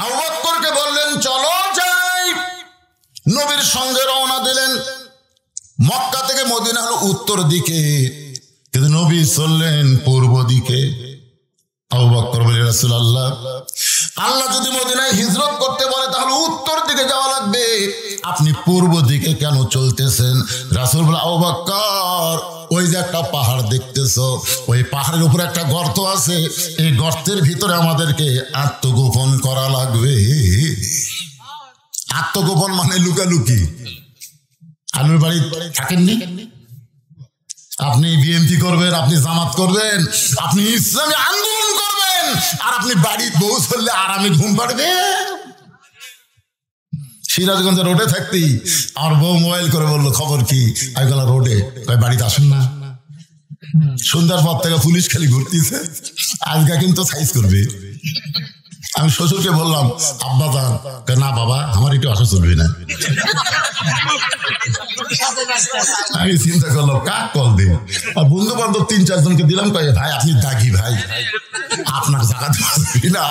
আবু বকরকে বললেন চলো যাই। নবীর সঙ্গে রওনা দিলেন। মক্কা থেকে মদিনা হলো উত্তর দিকে, কিন্তু নবী চললেন পূর্ব দিকে। আবু বকর বলে রাসূলুল্লাহ, আল্লাহ যদি মদিনায় হিজরত করতে বলে তাহলে উত্তর দিকে যাওয়া লাগবে, আপনি পূর্ব দিকে কেন চলতেছেন? রাসূল বলে, আবু বকর ওই যে একটা পাহাড় দেখতেছো, ওই পাহাড়ের উপরে একটা গর্ত আছে, এই গর্তের ভিতরে আমাদেরকে আত্মগোপন করা লাগবে। আত্মগোপন মানে লুকালুকি। আলুর বাড়ি থাকেননি? আপনি বিএনপি করবেন, আপনি জামাত করবেন, আপনি ইসলামী আন্দোলন করবেন, আর আপনি বাড়ির বউ চললে আরামে ঘুম পাড়বে। সিরাজগঞ্জের রোডে থাকতেই আমার বউ মোবাইল করে বললো, খবর কি? আমি বললাম রোডে। বাড়িতে আসুন না। সন্ধ্যার পর থেকে পুলিশ খালি ঘুরতেছে, আজকে কিন্তু সাইজ করবে। আমি শ্বশুরকে বললাম, আব্বা যান। না বাবা, আমার একটু আসা চলবে না। আমি চিন্তা করলাম কাক কল দিন, আর বন্ধু বান্ধব 3-4 জনকে দিলাম, কয়ে ভাই আপনি দাগি, ভাই আপনার জায়গাতে না।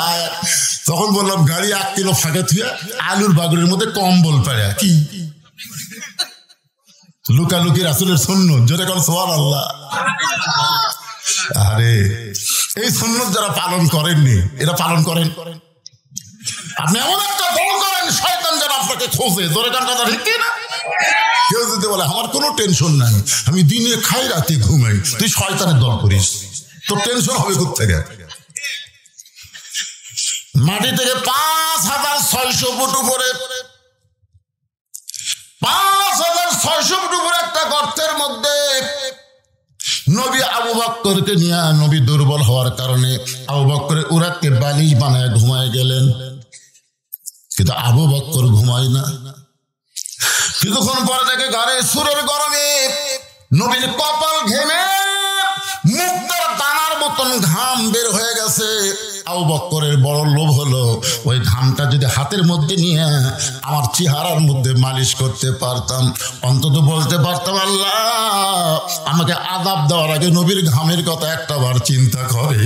তখন বললাম গাড়ি 1 কিলো ফাঁকা থুয়া আলুর বাগুরের মধ্যে কম্বল পাড়া কি লুকালুকি রাসূলের সুন্নাত, জোরে কোন সুবহানাল্লাহ। আরে এই সুন্নাত যারা পালন করেননি এরা পালন করেন। আপনি এমন একটা দল করেন শয়তান যেন আপনাকে খোঁজে, জোরে কোন কথা ঠিক না? কেউ যদি বলে আমার কোনো টেনশন নাই, আমি দিনে খাই রাতে ঘুমাই, তুই শয়তানের দল করিস, তোর টেনশন হবে কোত্থেকে? মাটি থেকে 5600 ফুট উপরে, 5600 ফুট উপরে একটা গর্তের মধ্যে নবী আবু বকরকে নিয়ে, নবী দুর্বল হওয়ার কারণে আবু বকরের উরাতকে বালিশ বানায় ঘুমায় গেলেন, কিন্তু আবু বকর ঘুমায় না। কিছুক্ষণ পরে দেখে গাড়ে সুরের গরমে নবীর কপাল ঘেমে মুক্তার দানার মতন ঘাম বের হয়ে গেছে। আবু বকরের বড় লোভ হলো ওই ঘামটা যদি হাতের মধ্যে নিয়ে আমার চেহারার মধ্যে মালিশ করতে পারতাম, অন্তত বলতে পারতাম আল্লাহ আমাকে আযাব দেওয়ার আগে নবীর ঘামের কথা একটাবার চিন্তা করে।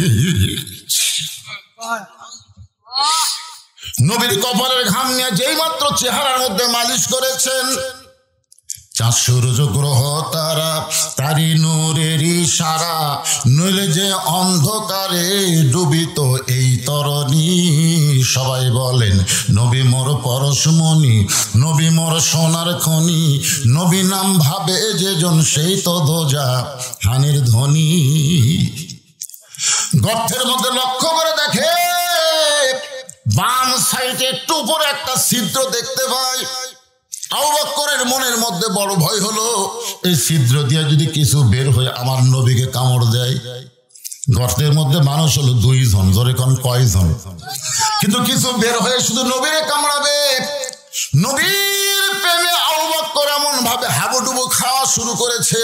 নবীর কপালের ঘাম নিয়ে যেই মাত্র চেহারার মধ্যে মালিশ করেছেন, চাঁদ সূর্য গ্রহ তারা তারি নূরের ইশারা, নইলে যে অন্ধকারে ডুবিত এই তরণী। সবাই বলেন নবী মোর পরশমণি, নবী মোর সোনার খনি, নবী নাম ভাবে যেজন সেই তো দোজা হানির ধ্বনি। গর্তের মধ্যে লক্ষ্য করে দেখে বাম সাইডে একটু উপরে একটা ছিদ্র দেখতে পাই। আবু বকরের মনের মধ্যে বড় ভয় হলো, এই ছিদ্র দিয়ে যদি কিছু বের হয়ে আমার নবীকে কামড় দেয়। গর্তের মধ্যে মানুষ হলো 2 জন, জোরে কোন কয়জন? কিন্তু কিছু বের হয়ে শুধু নবীরে কামড়াবে। নবীর প্রেমে আবু বকর এমন ভাবে হাবুডুবু খাওয়া শুরু করেছে,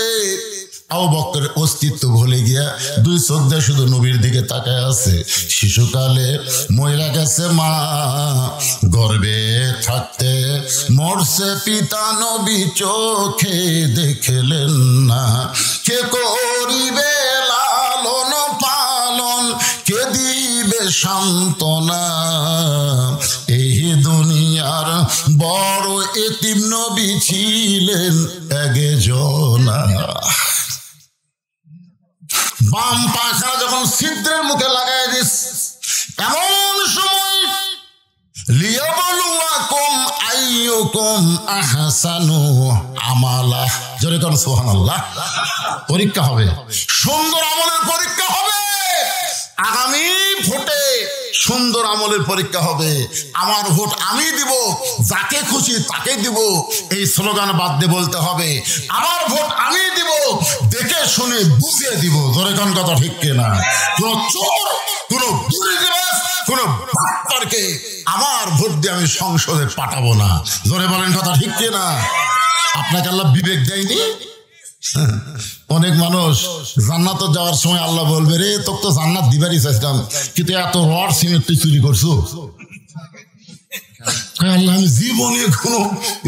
আবু বকরের অস্তিত্ব ভুলে গিয়া 2 চোখ দিয়ে শুধু নবীর দিকে তাকায় আছে। শিশুকালে মইরা গেছে মা, গর্ভে থাকতে মরছে পিতা, নবী চোখে দেখলেন না। কে করিবে লালন পালন, কে দিবে সান্ত্বনা, এই দুনিয়ার বড় এতিম নবী ছিলেন একজনা। বাম পাখা যখন ছিদ্রের মুখে লাগাই দিস, এমন সময় লিয়াবলুয়াকুম আইয়ুকুম আহসানু আমালা, জোরে কোন সুবহানাল্লাহ। পরীক্ষা হবে, সুন্দর আমলের পরীক্ষা হবে। আগামী ভোটে সুন্দর আমলের পরীক্ষা হবে। আমার ভোট আমি দিব, যাকে খুশি তাকে দিব, এই স্লোগান বাদ দিয়ে বলতে হবে আমার ভোট আমি দিব, দেখে শুনে বুঝিয়ে দিব। জোরে কোন কথা ঠিক কিনা? কোন চোর, কোন দুর্নীতিবাজ, কোন বাটপারকে আমার ভোট দিয়ে আমি সংসদে পাঠাবো না। জোরে বলেন কথা ঠিক কিনা? আপনাকে আল্লাহ বিবেক দেয়নি? অনেক মানুষ জান্নাতে যাওয়ার সময় আল্লাহ বলবে, রে তোকে তো জান্নাত দিবারই চাইছিলাম, কিন্তু এত রড সিমেন্ট তুই চুরি করছো। আল্লাহ আমি জীবনে কোনো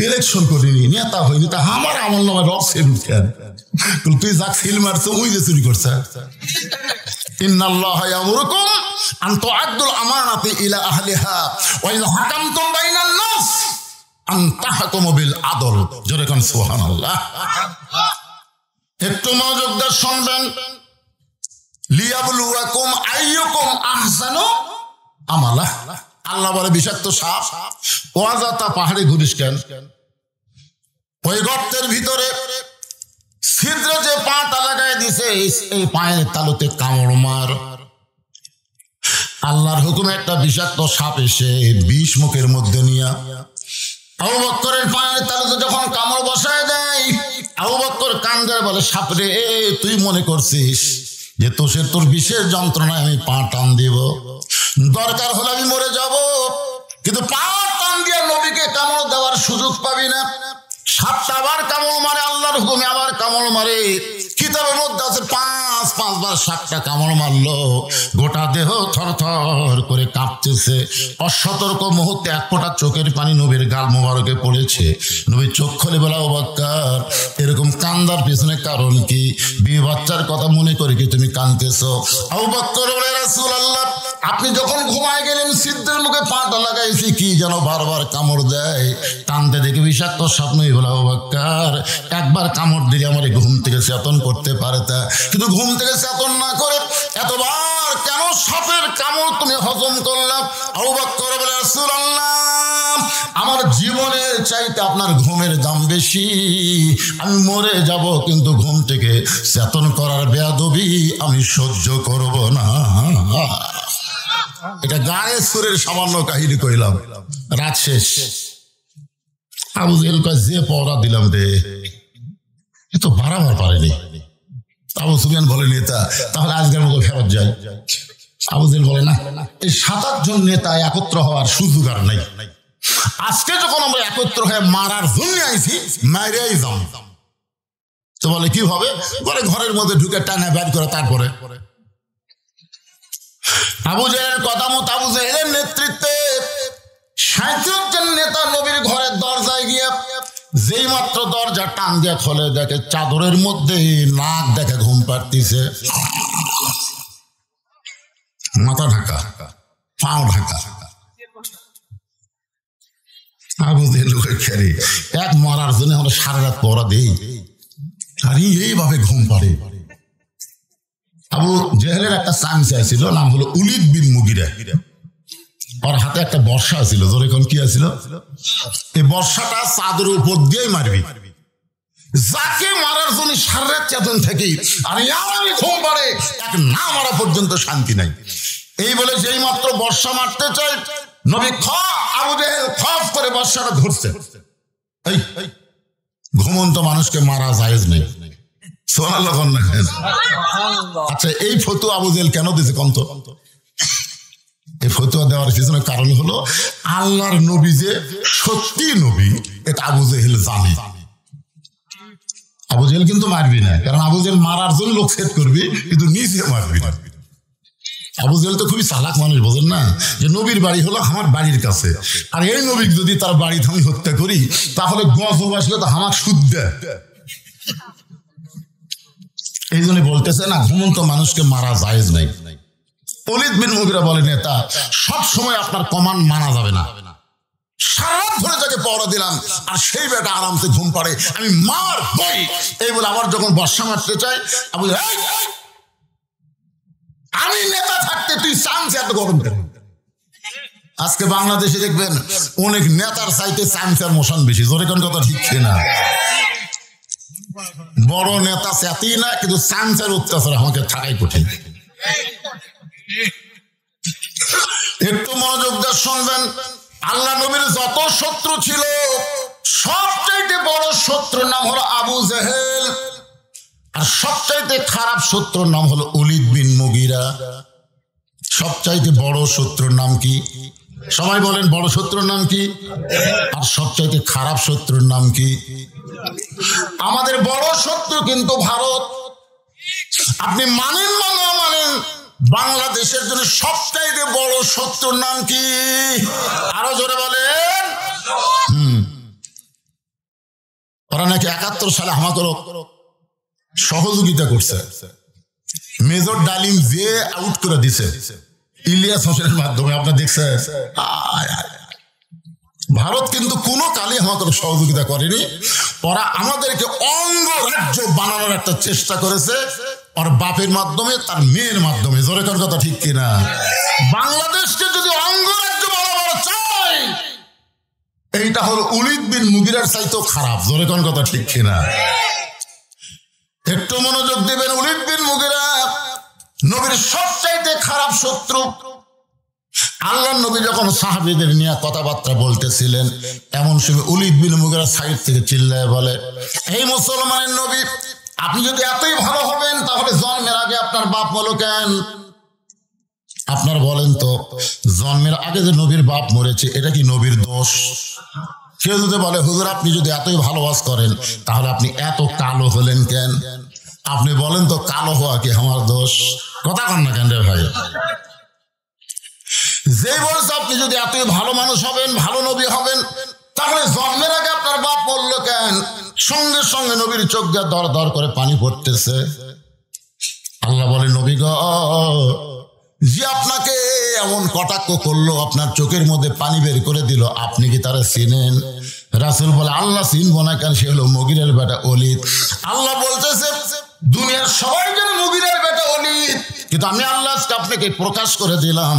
ইলেকশন করিনি, নেতা হইনি, তা আমার আমল নামে রড সিমেন্ট কেন? তুই যাক সিল মারছো ওই যে চুরি করছে। ইন্নাল্লাহা ইয়ামুরুকুম আন তুআদ্দুল আমানাতি ইলা আহলিহা ওয়া ইযা হাকামতুম বাইনান নাস আন তাহকুমু বিল আদল। জোরে কোন সুবহানাল্লাহ। একটু মনোযোগ দিয়ে শুনবেন। লিয়াবলুয়াকুম আইয়ুকুম আহসানু আমালা। আল্লাহ বলে বিষাক্ত সাপ ওয়াজাতা পাহাড়ে ঘুরিস কেন? ওই গর্তের ভিতরে ছিদ্র যে পাটা লাগাই দিছে এই পায়ের তালুতে কামড় মার। আল্লাহর হুকুমে একটা বিষাক্ত সাপ এসে বিষ মুখের মধ্যে নিয়া আবু বকরের পায়ের তালুতে যখন কামড় বসায় দেয়, আবু বকর কান্দে বলে, সাপ রে, তুই মনে করছিস যে তোর বিষের যন্ত্রণায় আমি পা টান দিব? দরকার হলে আমি মরে যাব, কিন্তু পা টান দিয়ে নবীকে কামড় দেওয়ার সুযোগ পাবি না। সাতটা আবার কামড় মারে, আল্লাহর হুকুমে আবার কামড় মারে। কিতাবের মধ্যে আছে 5বার সাতটা কামড় মারলো, গোটা দেহ থরথর করে কাঁপতেছে। অসতর্ক মুহূর্তে এক ফোঁটা চোখের পানি নবীর গাল মোবারকে পড়েছে। নবী চোখ খুলে বলা, ও বাক্কার, এরকম কান্দার পিছনে কারণ কি? বিয়ে বাচ্চার কথা মনে করে কি তুমি কাঁদতেছো? আবু বকর বলে, রাসূলুল্লাহ, আপনি যখন ঘুমায় গেলেন ছিদ্রের মুখে পাটা লাগাইছি, কি যেন বারবার কামড় দেয়। টানতে দেখে বিষাক্ত স্বপ্নই বলা, ও বাক্কার, একবার কামড় দিলে আমার ঘুম থেকে চেতন করতে পারে তা, কিন্তু ঘুম থেকে চেতন না করে এতবার কেন সাপের কামড় তুমি হজম করলাম? আবু বকর বলে, রাসূলুল্লাহ, আমার জীবনের চাইতে আপনার ঘুমের দাম বেশি। আমি মরে যাব, কিন্তু ঘুম থেকে চেতন করার বেয়াদবি আমি সহ্য করব না। এটা গায়ে সুরের সামান্য কাহিনী কইলাম। রাত শেষ। আবু জেহেল কয়, যে পড়া দিলাম রে, এ তো বাড়াবার পারেনি। আবু সুফিয়ান বলে, নেতা, তাহলে আজকের মতো ফেরত যাই। আবু জেহেল বলে, না, এই 7-8 জন নেতা একত্র হওয়ার সুযোগ আর নাই। আজকে যখন আমরা একত্র হয়ে মারার জন্য আইছি, মাইরাই যাম। তো বলে, কি হবে? বলে, ঘরের মধ্যে ঢুকে টানা বের করে তারপরে। আবু জেহেলের কথা মতো আবু জেহেলের নেতৃত্বে 37 জন নেতা নবীর ঘরের দরজায় গিয়ে যেই মাত্র দরজা টান দিয়ে খোলে, দেখে চাদরের মধ্যে নাক দেখে ঘুম পাড়তিছে, মাথা ঢাকা, পাও ঢাকা। আবু জেহেল খেলে এক মরার জন্য আমরা সারা রাত পড়া দিই, আর এইভাবে ঘুম পাড়ে। আবু জেহেলের একটা চামচা ছিল, নাম হলো উলিদ বিন মুগিরা। ওর হাতে একটা বর্ষা ছিল, জোরে কোন কি আছিল? এই বর্ষাটা চাদরের উপর দিয়েই মারবি, যাকে মারার জন্য সারা রাত চেতন থাকি, আর আমি ঘুম পাড়ে, এক না মারা পর্যন্ত শান্তি নাই। এই বলে যেই মাত্র বর্ষা মারতে চাই, নবী আবু জেহেল খপ করে বর্ষাটা ধরছে। এই ঘুমন্ত মানুষকে মারা জায়েজ নেই। আচ্ছা, এই ফতুয়া আবু জেহেল কেন দিয়েছে কন্ত? এই ফতুয়া দেওয়ার পিছনে কারণ হলো, আল্লাহর নবী যে সত্যি নবী, এটা আবু জেহেল জানে। আবু জেহেল কিন্তু মারবি না, কারণ আবু জেহেল মারার জন্য লোক সেট করবি, কিন্তু নিজে মারবি না। আবু জেহেল তো খুবই চালাক মানুষ, বোঝেন না, যে নবীর বাড়ি হলো আমার বাড়ির কাছে, আর এই নবী যদি তার বাড়িতে আমি হত্যা করি, তাহলে গজব আসলে তো আমার সুদ দেয়। এই জন্য বলতেছে না, ঘুমন্ত মানুষকে মারা জায়েজ নাই। উলিদ বিন মুগিরা বলে, নেতা, সব সময় আপনার কমান্ড মানা যাবে না। সারা রাত ধরে যাকে পড়া দিলাম, আর সেই বেটা আরামসে ঘুম পাড়ে, আমি মার বই। এই বলে আবার যখন বর্ষা মারতে চাই, আমি নেতা থাকতে তুই চান্স এত গরম কেন? আজকে বাংলাদেশে দেখবেন অনেক নেতার চাইতে চান্সের মোশন বেশি। জোরে কোন কথা ঠিক না? বড় নেতা চাতি না, কিন্তু চান্সের অত্যাচার আমাকে থাকাই কঠিন। একটু মনোযোগ দিয়ে শুনবেন। আল্লাহ নবীর যত শত্রু ছিল, সবচাইতে বড় শত্রুর নাম হলো আবু জেহেল, আর সবচাইতে খারাপ শত্রুর নাম হলো উলিদ বিন মুগিরা। সবচাইতে বড় শত্রুর নাম কি? সবাই বলেন, বড় শত্রুর নাম কি? আর সবচাইতে খারাপ শত্রুর নাম কি? আমাদের বড় শত্রু কিন্তু ভারত। আপনি মানেন বা না মানেন, বাংলাদেশের জন্য সবচাইতে বড় শত্রুর নাম কি? আরো জোরে বলেন। ওরা নাকি 71 সালে আমাকে সহযোগিতা করছে। মেজর ডালিম যে আউট করে দিছে ইলিয়াস হোসেনের মাধ্যমে, আপনার দেখছেন। ভারত কিন্তু কোনো কালে আমাদের সহযোগিতা করেনি, ওরা আমাদেরকে অঙ্গরাজ্য বানানোর একটা চেষ্টা করেছে, ওর বাপের মাধ্যমে, তার মেয়ের মাধ্যমে। জোরে কোন কথা ঠিক কিনা? বাংলাদেশকে যদি অঙ্গরাজ্য বানাবার চাই, এইটা হলো ওলীদ বিন মুগিরার চাইতেও খারাপ। জোরে কোন কথা ঠিক কিনা? একটু মনোযোগ দিবেন। ওলীদ বিন মুগিরা নবীর সবচাইতে খারাপ শত্রু। আল্লাহর নবী যখন সাহাবীদের নিয়ে কথাবার্তা বলতেছিলেন, এমন সময় ওলীদ বিন মুগিরা সাইড থেকে চিল্লায় বলে, এই মুসলমানের নবী, আপনি যদি এতই ভালো হবেন তাহলে জন্মের আগে আপনার বাপ বলো কেন? আপনার বলেন তো, জন্মের আগে যে নবীর বাপ মরেছে, এটা কি নবীর দোষ? কেউ যদি বলে, হুজুর আপনি যদি এতই ভালোবাস করেন তাহলে আপনি এত কালো হলেন কেন? আপনি বলেন তো, কালো হওয়া কি আমার দোষ? কথা কন না কেন রে ভাই? যে বলছে আপনি যদি এতই ভালো মানুষ হবেন, ভালো নবী হবেন, তাহলে জন্মের আগে আপনার বাপ বললো কেন? সঙ্গে সঙ্গে নবীর চোখ দিয়ে দর দর করে পানি পড়তেছে। আল্লাহ বলে, নবী গো, যে আপনাকে এমন কটাক্ষ করলো, আপনার চোখের মধ্যে পানি বের করে দিল, আপনি কি তারা চিনেন? রাসূল বলে, আল্লাহ চিনবো না কেন? সে হলো মুগিরের বেটা ওলীদ। আল্লাহ বলতেছে, দুনিয়ার সবাই যেন মুগিরের বেটা ওলীদ, কিন্তু আমি আল্লাহ আপনাকে প্রকাশ করে দিলাম,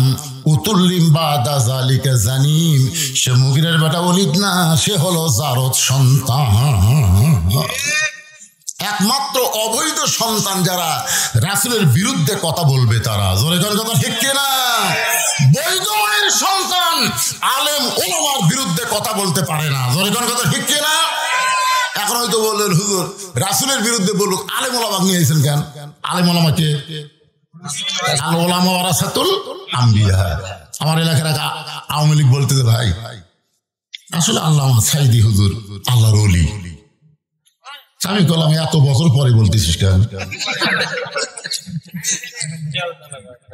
উতুল্লিম বাদা জালিকা জানিম, সে মুগিরের বেটা ওলীদ না, সে হলো জারদ সন্তান। একমাত্র অবৈধ সন্তান যারা রাসূলের বিরুদ্ধে কথা বলবে তারা। জোরে কোন কথা ঠিক কিনা? বৈধ মায়ের সন্তান আলেম ওলামার বিরুদ্ধে কথা বলতে পারে না। জোরে কোন কথা ঠিক কিনা? এখন হয়তো বললেন, হুজুর রাসূলের বিরুদ্ধে বলুক, আলেম ওলামা নিয়ে আইছেন কেন? আলেম ওলামা কে? আল ওলামা ওয়ারাসাতুল আম্বিয়া। আমার এলাকার আওয়ামী লীগ বলতেছে, ভাই আসলে আল্লামা সাইদি হুজুর আল্লাহর ওলি। আমি বললাম, এত বছর পরে বলতেছিস কেন?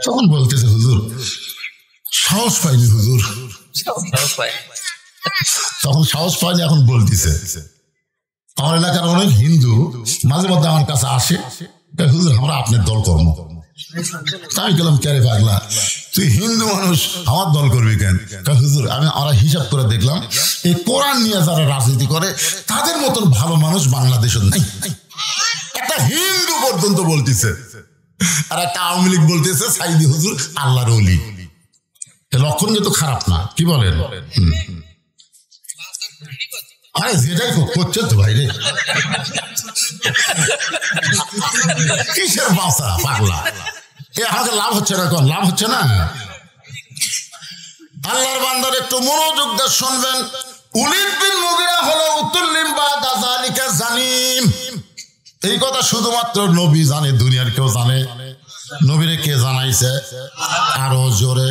তখন বলতেছে, হুজুর সাহস পাইনি, হুজুর তখন সাহস পাইনি, এখন বলতেছে। আমার এলাকার অনেক হিন্দু মাঝে মধ্যে আমার কাছে আসে, হুজুর আমরা আপনার দল কর্ম। আমি গেলাম, ক্যারে পাগলা, তুই হিন্দু মানুষ আমার দল করবি কেন? হুজুর আমরা হিসাব করে দেখলাম, এই কোরআন নিয়ে যারা রাজনীতি করে তাদের মতন ভালো মানুষ বাংলাদেশে নাই। একটা হিন্দু পর্যন্ত বলতেছে, আর একটা আওয়ামী লীগ বলতেছে সাইদি হুজুর আল্লাহর ওলি। লক্ষণ কিন্তু খারাপ না, কি বলেন? আরে যেটাই করছে তো ভাই রে, কিসের বাসা পাগলা? আমাকে লাভ হচ্ছে না, কোন লাভ হচ্ছে না? আল্লাহর বান্দার একটু মনোযোগ দিয়ে শুনবেন। ওলীদ বিন মুগিরা হলো উতুল্লিম বাদা যালিকা জানিম। এই কথা শুধুমাত্র নবী জানে, দুনিয়ার কেউ জানে? নবীরে কে জানাইছে? আরো জোরে।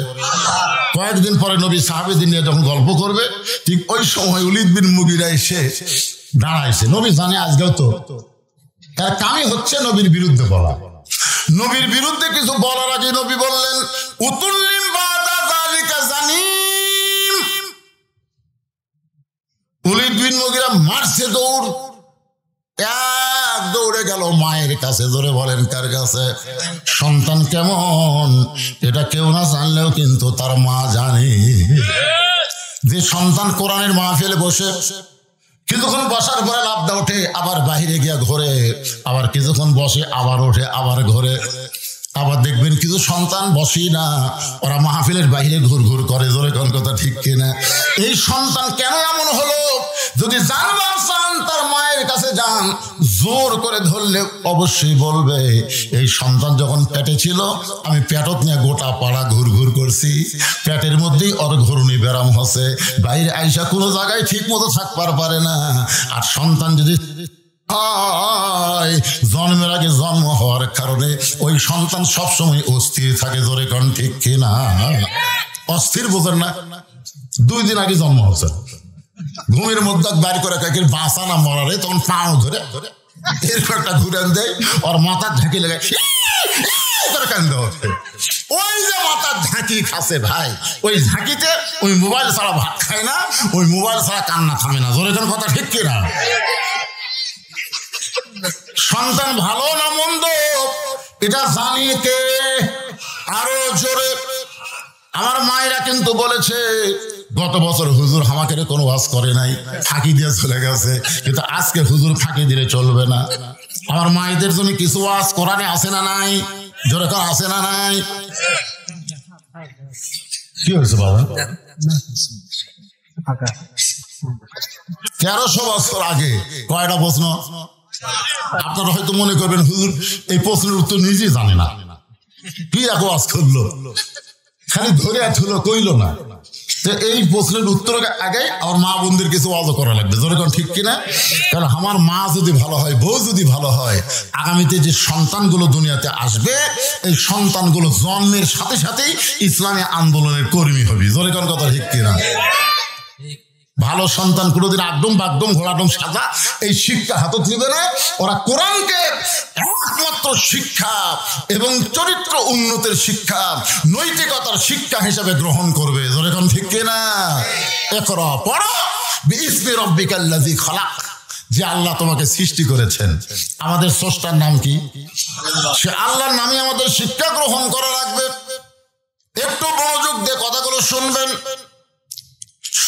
কয়েকদিন পরে নবী সাহাবীদের নিয়ে যখন গল্প করবে, ঠিক ওই সময় ওলীদ বিন মুগিরা এসে দাঁড়াইছে। নবী জানে আজকেও তো তার কামই হচ্ছে নবীর বিরুদ্ধে বলা। নবীর বিরুদ্ধে কিছু বলার আগে নবী বললেন, উতুল্লিম বাদা যালিকা জানিম। ওলীদ বিন মুগিরা মারছে দৌড়, এক দৌড়ে গেল মায়ের কাছে। জোরে বলেন, কার কাছে? সন্তান কেমন এটা কেউ না জানলেও কিন্তু তার মা জানে। যে সন্তান কোরআনের মাহফিলে বসে কিছুক্ষণ বসার পরে লাফদা ওঠে, আবার বাহিরে গিয়া ঘরে, আবার কিছুক্ষণ বসে আবার ওঠে, আবার ঘরে। আবার দেখবেন কিছু সন্তান বসি না, ওরা মাহফিলের বাইরে ঘুর ঘুর করে। জোরে কোন কথা ঠিক কিনা? এই সন্তান কেন এমন হলো? যদি জানবার চান তার মায়ের কাছে যান, জোর করে ধরলে অবশ্যই বলবে, এই সন্তান যখন পেটে ছিল আমি পেটত নিয়ে গোটা পাড়া ঘুর ঘুর করছি, পেটের মধ্যেই ওর ঘূর্ণি ব্যারাম হচ্ছে, বাইরে আইসা কোনো জায়গায় ঠিক মতো থাকবার পারে না। আর সন্তান যদি জন্মের আগে জন্ম হওয়ার কারণে ওই সন্তান সবসময় অস্থির থাকে। জোরে কোন ঠিক কিনা? অস্থির বোঝেন না? 2 দিন আগে জন্ম হচ্ছে, ঘুমের মধ্যে বাইর করে কাকের বাঁচা না মরারে, তখন পাও ধরে এরকম একটা ঘুরান দেয়, ওর মাথার ঝাঁকি লেগে কান্দে হচ্ছে। ওই যে মাথার ঝাঁকি খাচ্ছে ভাই, ওই ঝাঁকিতে ওই মোবাইল ছাড়া ভাত খায় না, ওই মোবাইল ছাড়া কান্না থামে না। জোরে কোন কথা ঠিক কিনা? সন্তান ভালো না মন্দ এটা জানি কে? আরো জোরে। আমার মায়েরা কিন্তু বলেছে গত বছর হুজুর আমাকে কোনো ওয়াজ করে নাই, ফাঁকি দিয়ে চলে গেছে, কিন্তু আজকে হুজুর ফাঁকি দিলে চলবে না। আমার মায়েদের জন্য কিছু ওয়াজ কোরআনে আছে না নাই? জোরে কর, আছে না নাই? কি হয়েছে বাবা? 1300 বছর আগে কয়টা প্রশ্ন? আপনারা হয়তো মনে করবেন হুজুর এই প্রশ্নের উত্তর নিজেই জানে না, কি এক ওয়াজ করলো, খালি ধরে থুলো কইল না। তো এই প্রশ্নের উত্তর আগে আমার মা বোনদের কিছু ওয়াজ করা লাগবে, যেরকম ঠিক কিনা? কারণ আমার মা যদি ভালো হয়, বউ যদি ভালো হয়, আগামীতে যে সন্তানগুলো দুনিয়াতে আসবে, এই সন্তানগুলো জন্মের সাথে সাথেই ইসলামী আন্দোলনের কর্মী হবে। যেরকম কথা ঠিক কিনা? ভালো সন্তান কোনোদিন একদম বাগদম ঘোড়াডম সাজা এই শিক্ষা হাতত নিবে না। ওরা কোরআনকে একমাত্র শিক্ষা এবং চরিত্র উন্নতির শিক্ষা, নৈতিকতার শিক্ষা হিসাবে গ্রহণ করবে। যেরকম ঠিক কিনা? ইকরা পড়ো বিইসমি রাব্বিকাল্লাযী খালাক, যে আল্লাহ তোমাকে সৃষ্টি করেছেন। আমাদের স্রষ্টার নাম কি? সে আল্লাহর নামে আমাদের শিক্ষা গ্রহণ করা লাগবে। একটু মনোযোগ দিয়ে কথাগুলো শুনবেন।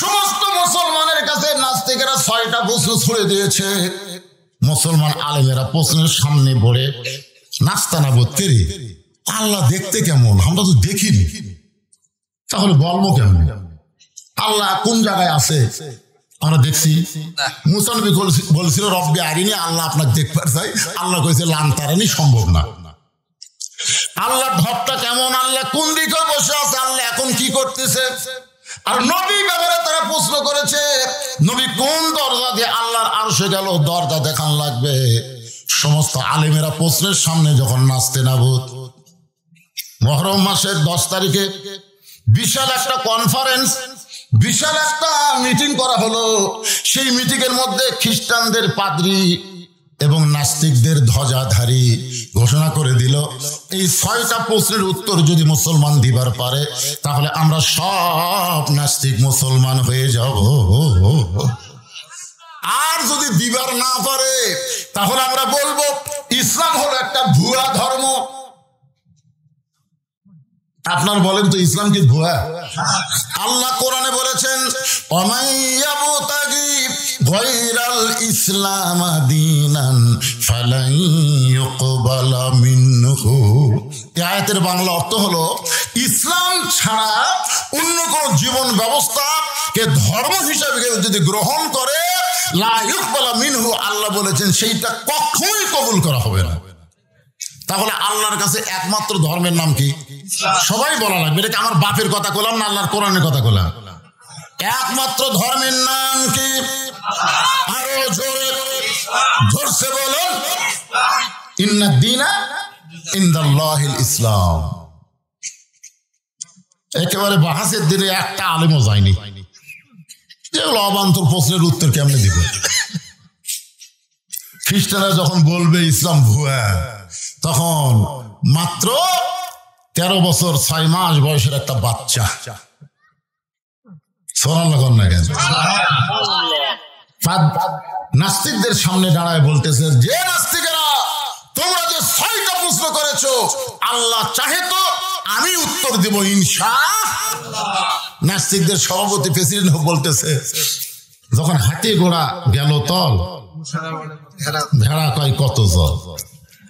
সমস্ত মুসলমানের কাছে নাস্তিকেরা 6টা প্রশ্ন ছুড়ে দিয়েছে। মুসলমান আলেমেরা প্রশ্নের সামনে পড়ে নাস্তানাবুদ করি, আল্লাহ দেখতে কেমন? আমরা তো দেখিনি, তাহলে বলবো কেমন? আল্লাহ কোন জায়গায় আছে? আমরা দেখছি। মুসা নবী বলছিল রব্বি আরিনি, আল্লাহ আপনাকে দেখবার চাই। আল্লাহ কইছে লান্তারানি, সম্ভব না। আল্লাহ ঢপটা কেমন? আল্লাহ কোন দিকে বসে আছে? আল্লাহ এখন কি করতেছে? আর নবী ব্যাপারে তারা প্রশ্ন করেছে, নবী কোন দরজা দিয়ে আল্লাহর আরশে গেল? দরজা দেখান লাগবে। সমস্ত আলেমেরা প্রশ্নের সামনে যখন নাস্তানাবুদ, মুহররম মাসের 10 তারিখে বিশাল একটা কনফারেন্স, বিশাল একটা মিটিং করা হলো। সেই মিটিং এর মধ্যে খ্রিস্টানদের পাদ্রী এবং নাস্তিকদের ধ্বজাধারী ঘোষণা করে দিল, এই 6টা প্রশ্নের উত্তর যদি মুসলমান দিবার পারে, তাহলে আমরা সব নাস্তিক মুসলমান হয়ে যাব। আর যদি দিবার না পারে, তাহলে আমরা বলবো ইসলাম হলো একটা ভুয়া ধর্ম। আপনার বলেন তো ইসলাম কি ভুয়া? আল্লাহ কোরআনে বলেছেন ওমাইয়াবতাগি গায়রাল ইসলাম দীনান ফালাই ইউকবালা মিনহু। এই আয়াতের বাংলা অর্থ হলো ইসলাম ছাড়া অন্য কোন জীবন ব্যবস্থাকে ধর্ম হিসাবে যদি গ্রহণ করে, লা ইউকবালা মিনহু, আল্লাহ বলেছেন সেইটা কখনোই কবুল করা হবে না। তাহলে আল্লাহর কাছে একমাত্র ধর্মের নাম কি? সবাই বলা লাগবে। এটা আমার বাপের কথা বললাম না, আল্লাহর কোরআনের কথা বললাম। একমাত্র ধর্মের নাম কি? আরো জোরে ধরছে বলুন, ইন্নাদ দীনা ইনদাল্লাহিল ইসলাম। একেবারে বাহাসের দিনে একটা আলেমও যায়নি যেগুলো অবান্তর প্রশ্নের উত্তর কেমনে দিব। খ্রিস্টানরা যখন বলবে ইসলাম ভুয়া, তখন মাত্র 13 বছর 6 মাস বয়সের একটা বাচ্চা, নাস্তিকদের সামনে দাঁড়ায় বলতেছে, যে নাস্তিকেরা তোমরা যে 6টা প্রশ্ন করেছো, আল্লাহ চাহে তো আমি উত্তর দিব ইনশাআল্লাহ। নাস্তিকদের সভাপতি প্রেসিডেন্ট বলতেছে, যখন হাতি ঘোড়া গেল তল, ভেড়া কয় কত জল।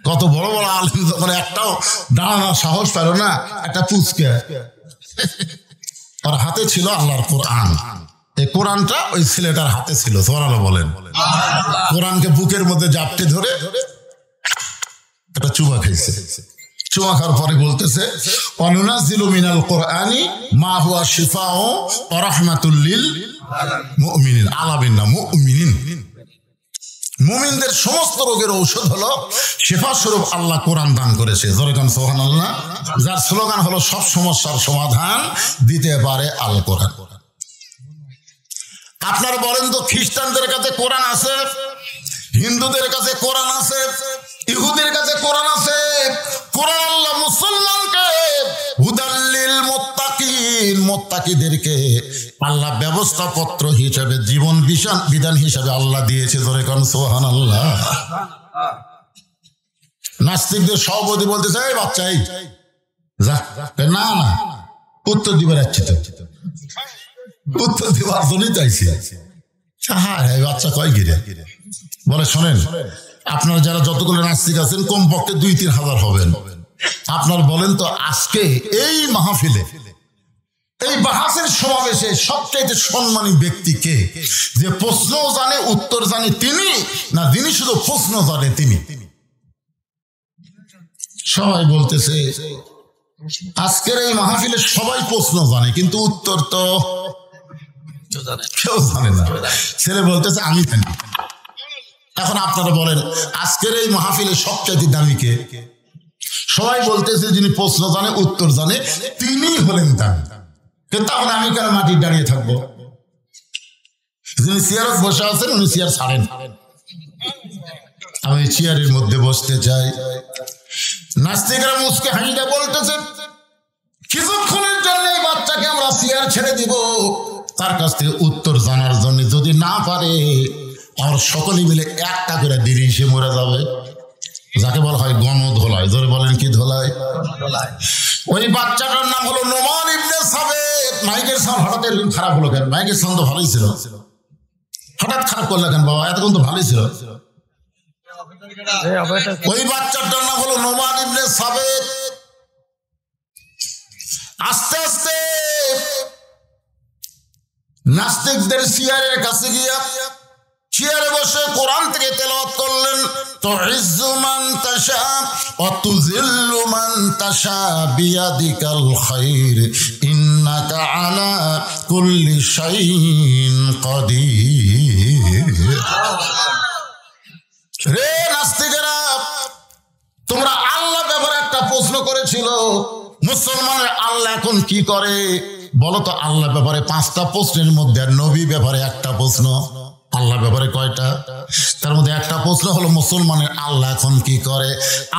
কত বড় বড় আলেম যখন একটাও দাঁড়ানোর সাহস পেল না, একটা পুচকে ওর হাতে ছিল আল্লাহর কোরআন। এই কোরআনটা ওই ছেলেটার হাতে ছিল। সোহানাল্লাহ বলেন। কোরআনকে বুকের মধ্যে জাপটে ধরে একটা চুমা খাইছে। চুমা খাওয়ার পরে বলতেছে, ওয়ানুনাজ্জিলু মিনাল কোরআনি মা হুয়া শিফাউ ওয়া রাহমাতুল লিল মুমিনিন। আলামিন না, মুমিনিন। মুমিনদের সমস্ত রোগের ঔষধ হলো শিফা স্বরূপ আল্লাহ কোরআন দান করেছে। যেরকম সুবহানাল্লাহ, যার স্লোগান হলো সব সমস্যার সমাধান দিতে পারে আল কোরআন। আপনারা বলেন তো, খ্রিস্টানদের কাছে কোরআন আছে, হিন্দুদের কাছে কোরআন আছে, ইহুদের কাছে কোরআন আছে। কোরআন আল্লাহ মুসলমানকে হুদাল্লিল মুত্তাকিন, মুত্তাকিদেরকে আল্লাহ ব্যবস্থাপত্র হিসাবে, জীবন বিধান হিসাবে আল্লাহ দিয়েছে। ধরে কোন সুবহানাল্লাহ। নাস্তিকদের সভাপতি বলতেছে, এই বাচ্চা এই যা, না না উত্তর দিবার যাচ্ছি তো, উত্তর দিবার জন্যই চাইছি। হ্যাঁ এই বাচ্চা কয় গিরে বলে, শোনেন আপনারা যারা যতগুলো নাস্তিক আছেন কমপক্ষে 2-3 হাজার হবেন, আপনার বলেন তো আজকে এই মাহফিলে এই বাহাসের সমাবেশে সবচাইতে সম্মানী ব্যক্তি কে? যে প্রশ্ন জানে উত্তর জানে তিনি, না যিনি শুধু প্রশ্ন জানে তিনি? সবাই বলতেছে আজকের এই মাহফিলে সবাই প্রশ্ন জানে কিন্তু উত্তর তো কেউ জানে না। ছেলে বলতেছে আমি জানি। এখন আপনারা বলেন আজকের এই মাহফিলে সবচাইতে দামি কে? সবাই বলতেছে যিনি প্রশ্ন জানে উত্তর জানে তিনি হলেন দামি। তাহলে আমি কেন মাটি দাঁড়িয়ে থাকবো? যিনি চেয়ারে বসে আছেন উনি চেয়ার ছাড়েন, আমি চেয়ারের মধ্যে বসতে চাই। নাস্তিকরা মুচকে হাসিটা বলতেছে, কিছুক্ষণের জন্য এই বাচ্চাকে আমরা চেয়ার ছেড়ে দিব, তার কাছ থেকে উত্তর জানার জন্য। যদি না পারে আমরা সকলে মিলে একটা করে দিন সে মরে যাবে, যাকে বলা হয় গণধোলাই। ধরে বলেন কি ধোলাই? ওই বাচ্চাটার নাম হলো নোমান ইবনে সাবেত। মাইকের সাউন্ড হঠাৎ এরকম খারাপ হলো কেন? মাইকের সাউন্ড তো ভালোই ছিল, হঠাৎ খারাপ করলে কেন বাবা? এতক্ষণ তো ভালোই ছিল। ওই বাচ্চাটার নাম হলো নোমান ইবনে সাবেত। আস্তে আস্তে নাস্তিকদের চেয়ারের কাছে গিয়া চেয়ারে বসে কোরআন থেকে তেলাওয়াত করলেন, তুইজ্জু মান তাশা ওয়া তুযিল্লু মান তাশা বিয়াদিকাল খায়র ইন্নাকা আলা কুল্লি শাইইন কাদির। রে নাস্তিকেরা, তোমরা আল্লাহ ব্যাপারে একটা প্রশ্ন করেছিল, মুসলমানের আল্লাহ এখন কি করে বলো তো? আল্লাহ ব্যাপারে 5টা প্রশ্নের মধ্যে নবী ব্যাপারে একটা প্রশ্ন। আল্লাহ ব্যাপারে কয়টা? তার মধ্যে একটা প্রশ্ন হলো মুসলমানের আল্লাহ এখন কি করে।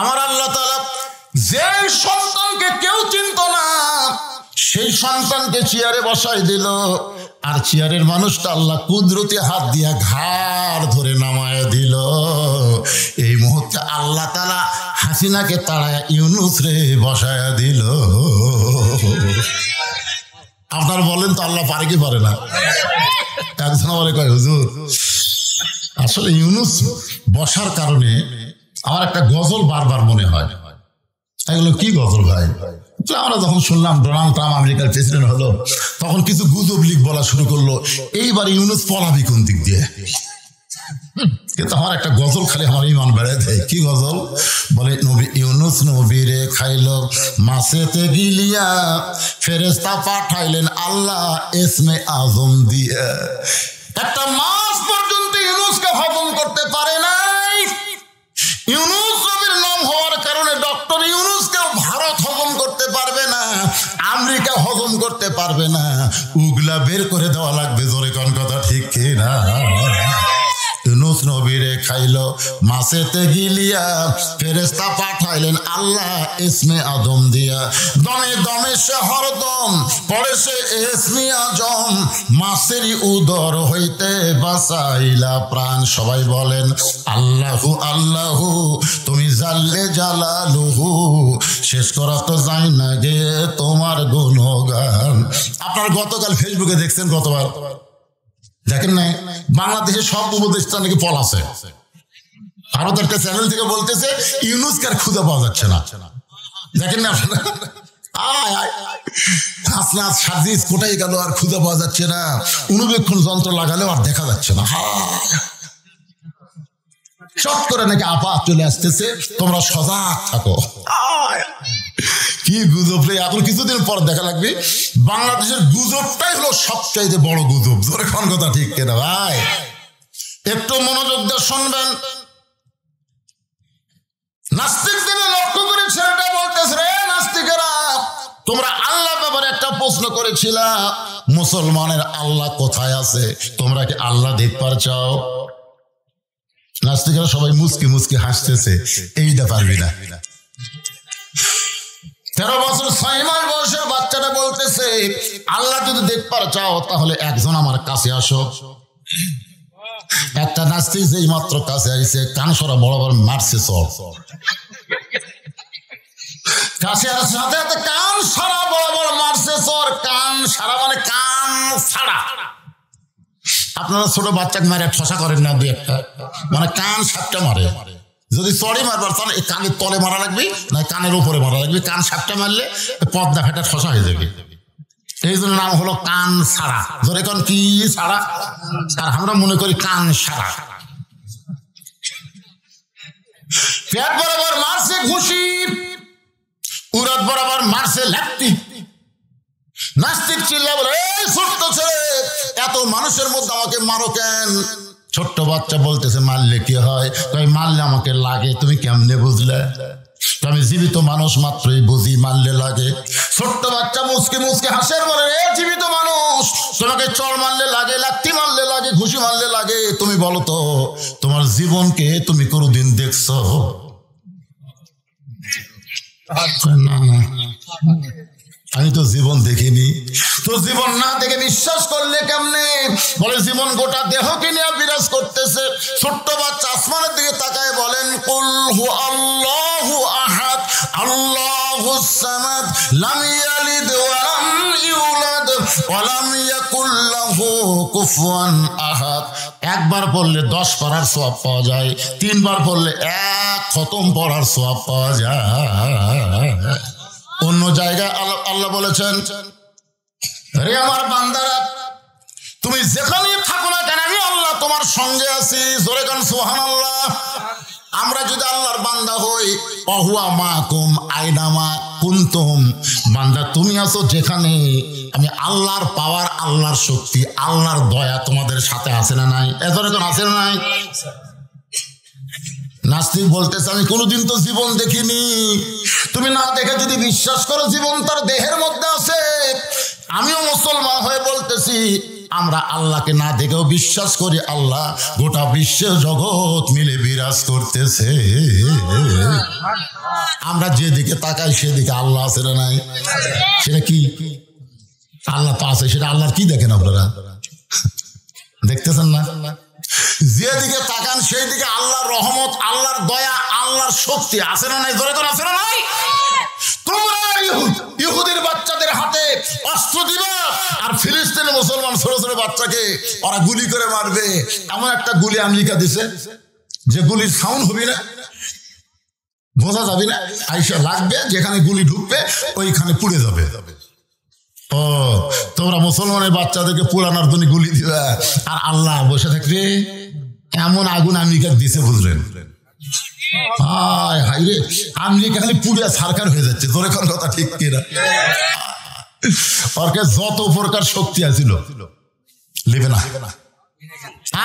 আমার আল্লাহ তাআলা যে সন্তানকে কেউ চিনত না সেই সন্তানকে চেয়ারে বসাই দিল, আর চেয়ারের মানুষটা আল্লাহ কুদরতি হাত দিয়া ঘাড় ধরে নামায় দিল। এই মুহূর্তে আল্লাহ তাআলা হাসিনাকে তাড়ায় ইউনুস রে বসায়া দিল। আপনার বলেন তো আল্লাহ পারে কি পারে না? একজন বলে কয় হুজুর আসলে ইউনুস বসার কারণে আমার একটা গজল বারবার মনে হয়। এগুলো কি গজল ভাই? আমরা যখন শুনলাম ডোনাল্ড ট্রাম্প আমেরিকার প্রেসিডেন্ট হলো তখন কিছু গুজব লিক বলা শুরু করলো, এইবার ইউনুস পলাবি কোন দিক দিয়ে? কিন্তু আমার একটা গজল খালি আমার ইমান বেড়ে দেয়। কি গজল? বলে নবী ইউনুস নবীরে খাইল মাছেতে গিলিয়া, ফেরেশতা পাঠাইলেন আল্লাহ ইসমে আজম দিয়ে। একটা মাছ পর্যন্ত ইউনুসকে হজম করতে পারে নাই। ইউনুস নবীর নাম হওয়ার কারণে ডক্টর ইউনুসকে ভারত হজম করতে পারবে না, আমেরিকা হজম করতে পারবে না, উগলা বের করে দেওয়া লাগবে। জোরে কোন কথা ঠিক কি না? ইউনুস নবীরে খাইল মাছেতে গিলিয়া, ফেরেশতা পাঠাইলেন আল্লাহ ইসমে আজম দিয়া। দমে দমে সে হরদম পড়ে সে ইসমে আজম, মাছেরই উদর হইতে বাঁচাইলা প্রাণ। সবাই বলেন আল্লাহু আল্লাহু তুমি জাল্লে জালালুহু, শেষ করা তো যায় না গে তোমার গুণগান। আপনারা গতকাল ফেসবুকে দেখছেন, গতবার দেখেন নাই? বাংলাদেশের সব উপদেষ্টা নাকি পল আছে। ভারত একটা চ্যানেল থেকে বলতেছে ইউনুসকে আর খুঁজে পাওয়া যাচ্ছে না। দেখেন না আপনারা? হাসনাত সাজিদ কোথায় গেল আর খুঁজে পাওয়া যাচ্ছে না, অনুবীক্ষণ যন্ত্র লাগালেও আর দেখা যাচ্ছে না। চট করে নাকি আপা চলে আসতেছে, তোমরা সজাগ থাকো। কি গুজব রে! এখন কিছুদিন পর দেখা লাগবে বাংলাদেশের গুজবটাই হলো সবচাইতে বড় গুজব। জোরে কোন কথা ঠিক কিনা ভাই? একটু মনোযোগ দিয়ে শুনবেন। নাস্তিকদের লক্ষ্য করে ছেলেটা বলতেছে, রে নাস্তিকেরা, তোমরা আল্লাহ ব্যাপারে একটা প্রশ্ন করেছিলা, মুসলমানের আল্লাহ কোথায় আছে? তোমরা কি আল্লাহ দেখবার চাও? নাস্তিকেরা সবাই মুচকি মুচকি হাসতেছে, এইটা পারবি না। 13 বছর 6 মাস বয়সের বাচ্চাটা বলতেছে, আল্লাহ যদি দেখবার চাও তাহলে একজন আমার কাছে আসো। একটা নাস্তিক যেই মাত্র কাছে আইছে কান সরা বরাবর মারছে সব কাছে সাথে সাথে কান সারা বরাবর মারছে সর। কান সারা মানে কান ছাড়া। আপনারা ছোট বাচ্চাকে মারে ঠসা করেন না, দুই একটা মানে কান সাপটা মারে। যদি চড়ে মারবার তাহলে কানের তলে মারা লাগবে না কানের উপরে মারা লাগবে। কান সাপটা মারলে পর্দা ফেটা ঠসা হয়ে যাবে। এই জন্য নাম হলো কান ছাড়া। ধরে কোন কি ছাড়া? আর আমরা মনে করি কান সারা। পেট বরাবর মারছে ঘুষি, উরত বরাবর মারছে লাত্তি। নাস্তিক চিল্লা বলে, এই ছোট্ট ছেলে, এত মানুষের মধ্যে আমাকে মারো কেন? ছোট্ট বাচ্চা বলতেছে, মারলে কি হয়? তাই মারলে আমাকে লাগে, তুমি কেমনে বুঝলে? আমি জীবিত মানুষ মাত্রই বুঝি মারলে লাগে। ছোট্ট বাচ্চা মুসকে মুসকে হাসের বলে, এ জীবিত মানুষ, তোমাকে চড় মারলে লাগে, লাত্তি মারলে লাগে, ঘুষি মারলে লাগে। তুমি বলো তো, তোমার জীবনকে তুমি কোনোদিন দেখছো? না, আমি তো জীবন দেখিনি। তো জীবন না দেখে বিশ্বাস করলে কেমনে? বলে, জীবন গোটা দেহকে নিয়ে বিরাজ করতেছে। ছোট্ট বাচ্চা আসমানের দিকে তাকায় বলেন, কুল হু আল্লাহু আহাদ আল্লাহুস সামাদ লাম ইয়ালিদ ওয়া লাম ইউলাদ ওয়া লাম ইয়াকুল লাহু কুফুয়ান আহাদ। একবার পড়লে 10 পারার সওয়াব পাওয়া যায়, 3 বার পড়লে 1 খতম পড়ার সওয়াব পাওয়া যায়। অন্য জায়গায় আল্লাহ বলেছেন, রে আমার বান্দারা, তুমি যেখানেই থাকো না কেন আমি আল্লাহ তোমার সঙ্গে আছি। জোরে গান সুবহানাল্লাহ। আমরা যদি আল্লাহর বান্দা হই, ওয়াহুয়া মাকুম আইনামা কুনতুম, বান্দা তুমি আছো যেখানে, আমি আল্লাহর পাওয়ার, আল্লাহর শক্তি, আল্লাহর দয়া তোমাদের সাথে আছে না নাই? এজন্য আছে না নাই? নাস্তিক বলতেছে, আমি কোনোদিন তো জীবন দেখিনি। তুমি না দেখে যদি বিশ্বাস করো জীবন তার দেহের মধ্যে আছে, আমিও মুসলমান হয়ে বলতেছি, আমরা আল্লাহকে না দেখেও বিশ্বাস করি আল্লাহ গোটা বিশ্বের জগৎ মিলে বিরাজ করতেছে। আমরা যেদিকে তাকাই সেদিকে আল্লাহ আছে না নাই? সেটা কি? আল্লাহ তো আছে। সেটা আল্লাহর কি দেখেন আপনারা? দেখতেছেন না? যেদিকে তাকান সেই দিকে আল্লাহর রহমত, আল্লাহর দয়া, আল্লাহর শক্তি আছে না নাই? ধরে আছে না নাই? তোমরা ইহুদির বাচ্চাদের হাতে অস্ত্র দিবা, আর ফিলিস্তিনের মুসলমান ছোট ছোট বাচ্চাকে ওরা গুলি করে মারবে। এমন একটা গুলি আমেরিকা দিছে যে গুলির সাউন্ড হবে না, বোঝা যাবে না, আইসা লাগবে, যেখানে গুলি ঢুকবে ওইখানে পুড়ে যাবে। ও, তোমরা মুসলমানের বাচ্চাদেরকে পুরানোর জন্য গুলি দিবা, আর আল্লাহ বসে থাকবে। এমন আগুন আমেরিকা দিছে, বুঝলেন? হায় হায় রে, আমেরিকা খালি পুড়ে সারকার হয়ে যাচ্ছে। তোর এখন কথা ঠিক কিনা? ওরকে যত প্রকার শক্তি আছিল লিবে না,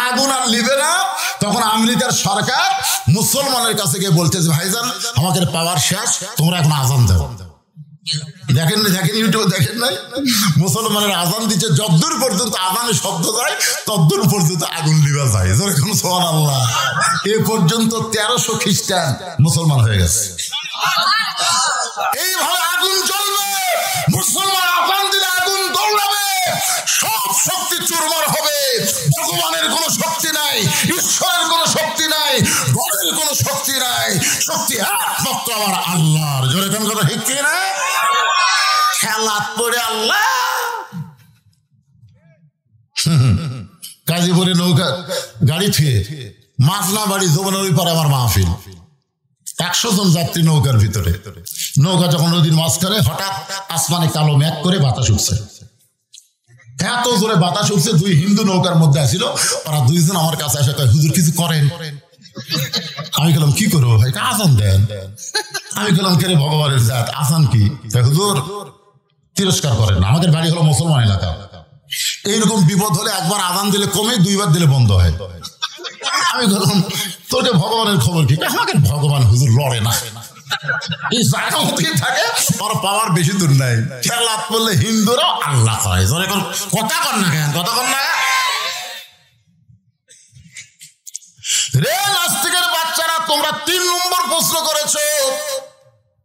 আগুন আর লিবে না। তখন আমেরিকার সরকার মুসলমানের কাছে গিয়ে বলতেছে, ভাইজান আমাদের পাওয়ার শেষ, তোমরা এখন আজান দাও। দেখেন ইউটিউবে দেখেন নাই? মুসলমানের আজান দিচ্ছে, যতদূর পর্যন্ত আজানের শব্দ যায় ততদূর পর্যন্ত আগুন লিবা যায়। যেরকম সুবহানাল্লাহ। এ পর্যন্ত 1300 খ্রিস্টান মুসলমান হয়ে গেছে। এইভাবে আগুন জ্বলবে, মুসলমান আজান দিলে আগুন দৌড়াবে, সব শক্তি চুরমার হবে। ভগবানের কোনো শক্তি নাই, ঈশ্বরের কোনো শক্তি নাই, গণের কোনো শক্তি নাই। শক্তি একমাত্র আমার আল্লাহর। জোরে কোন কথা ঠিক কি না? খেলাত পড়ে আল্লাহ। গাজীপুরে নৌকা গাড়ি থুয়ে মাছনা বাড়ি যমুনার ওই পারে আমার মাহফিল। 100 জন যাত্রী নৌকার ভিতরে। নৌকা যখন নদীর মাঝখানে হঠাৎ আসমানে কালো মেঘ করে বাতাস উঠছে। এত জোরে বাতাস উঠছে, 2 হিন্দু নৌকার মধ্যে আসছিল। ওরা 2 জন আমার কাছে আসে, কয় হুজুর কিছু করেন। আমি বললাম, কি করবো ভাই? আজান দেন। আমি বললাম, কে রে ভগবানের জাত, আজান কি? হুজুর তিরস্কার করেন না, আমাদের বাড়ি হলো মুসলমান এলাকা। এইরকম বিপদ হলে একবার আজান দিলে কমে, 2 বার দিলে বন্ধ হয়। আমি বললাম, তোকে ভগবানের খবর কি? আমাকে ভগবান হুজুর লড়ে না, এই জায়গা মতোই থাকে, ওর পাওয়ার বেশি দূর নাই। খেলাত বললে হিন্দুরাও আল্লাহ হয়। কথা কর না কেন? কথা কর না রে নাস্তিকের বাচ্চারা। তোমরা 3 নম্বর প্রশ্ন করেছো,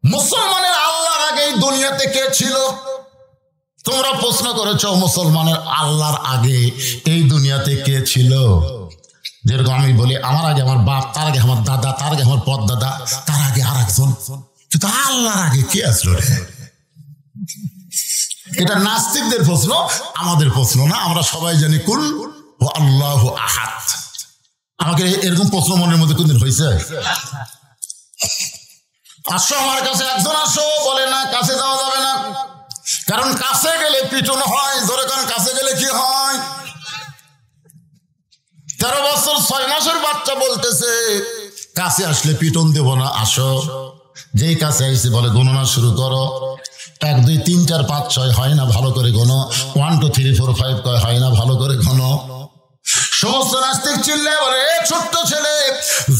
মুসলমানের আল্লাহর আগে এই দুনিয়াতে কে ছিল? তোমরা প্রশ্ন করেছো, মুসলমানের আল্লাহর আগে এই দুনিয়াতে কে ছিল? যেরকম আমি বলি আমার আগে আমার বাপ, তার আগে আমার দাদা, তার আগে আমার পদদাদা, তার আগে আর একজন, কিন্তু আল্লাহর আগে কে আসলো রে? এটা নাস্তিকদের প্রশ্ন, আমাদের প্রশ্ন না। আমরা সবাই জানি কুল ও আল্লাহু আহাদ। আমাকে এরকম প্রশ্ন মনের মধ্যে কোনদিন হয়েছে? আসো আমার কাছে, একজন আসো, বলে না কাছে যাওয়া যাবে না, কারণ কাছে গেলে পিটন হয়। ধরে কারণ কাছে গেলে কি হয়? 13 বছর 6 মাসের বাচ্চা বলতেছে কাছে আসলে পিটন দেব না, আসো। যেই কাছে আসছে বলে গণনা শুরু করো, 1 2 3 4 5 6 হয় না, ভালো করে গোনো। 1 2 3 4 5 কয় হয় না, ভালো করে গোনো। সমস্ত নাস্তিক চিল্লে বলে ছোট্ট ছেলে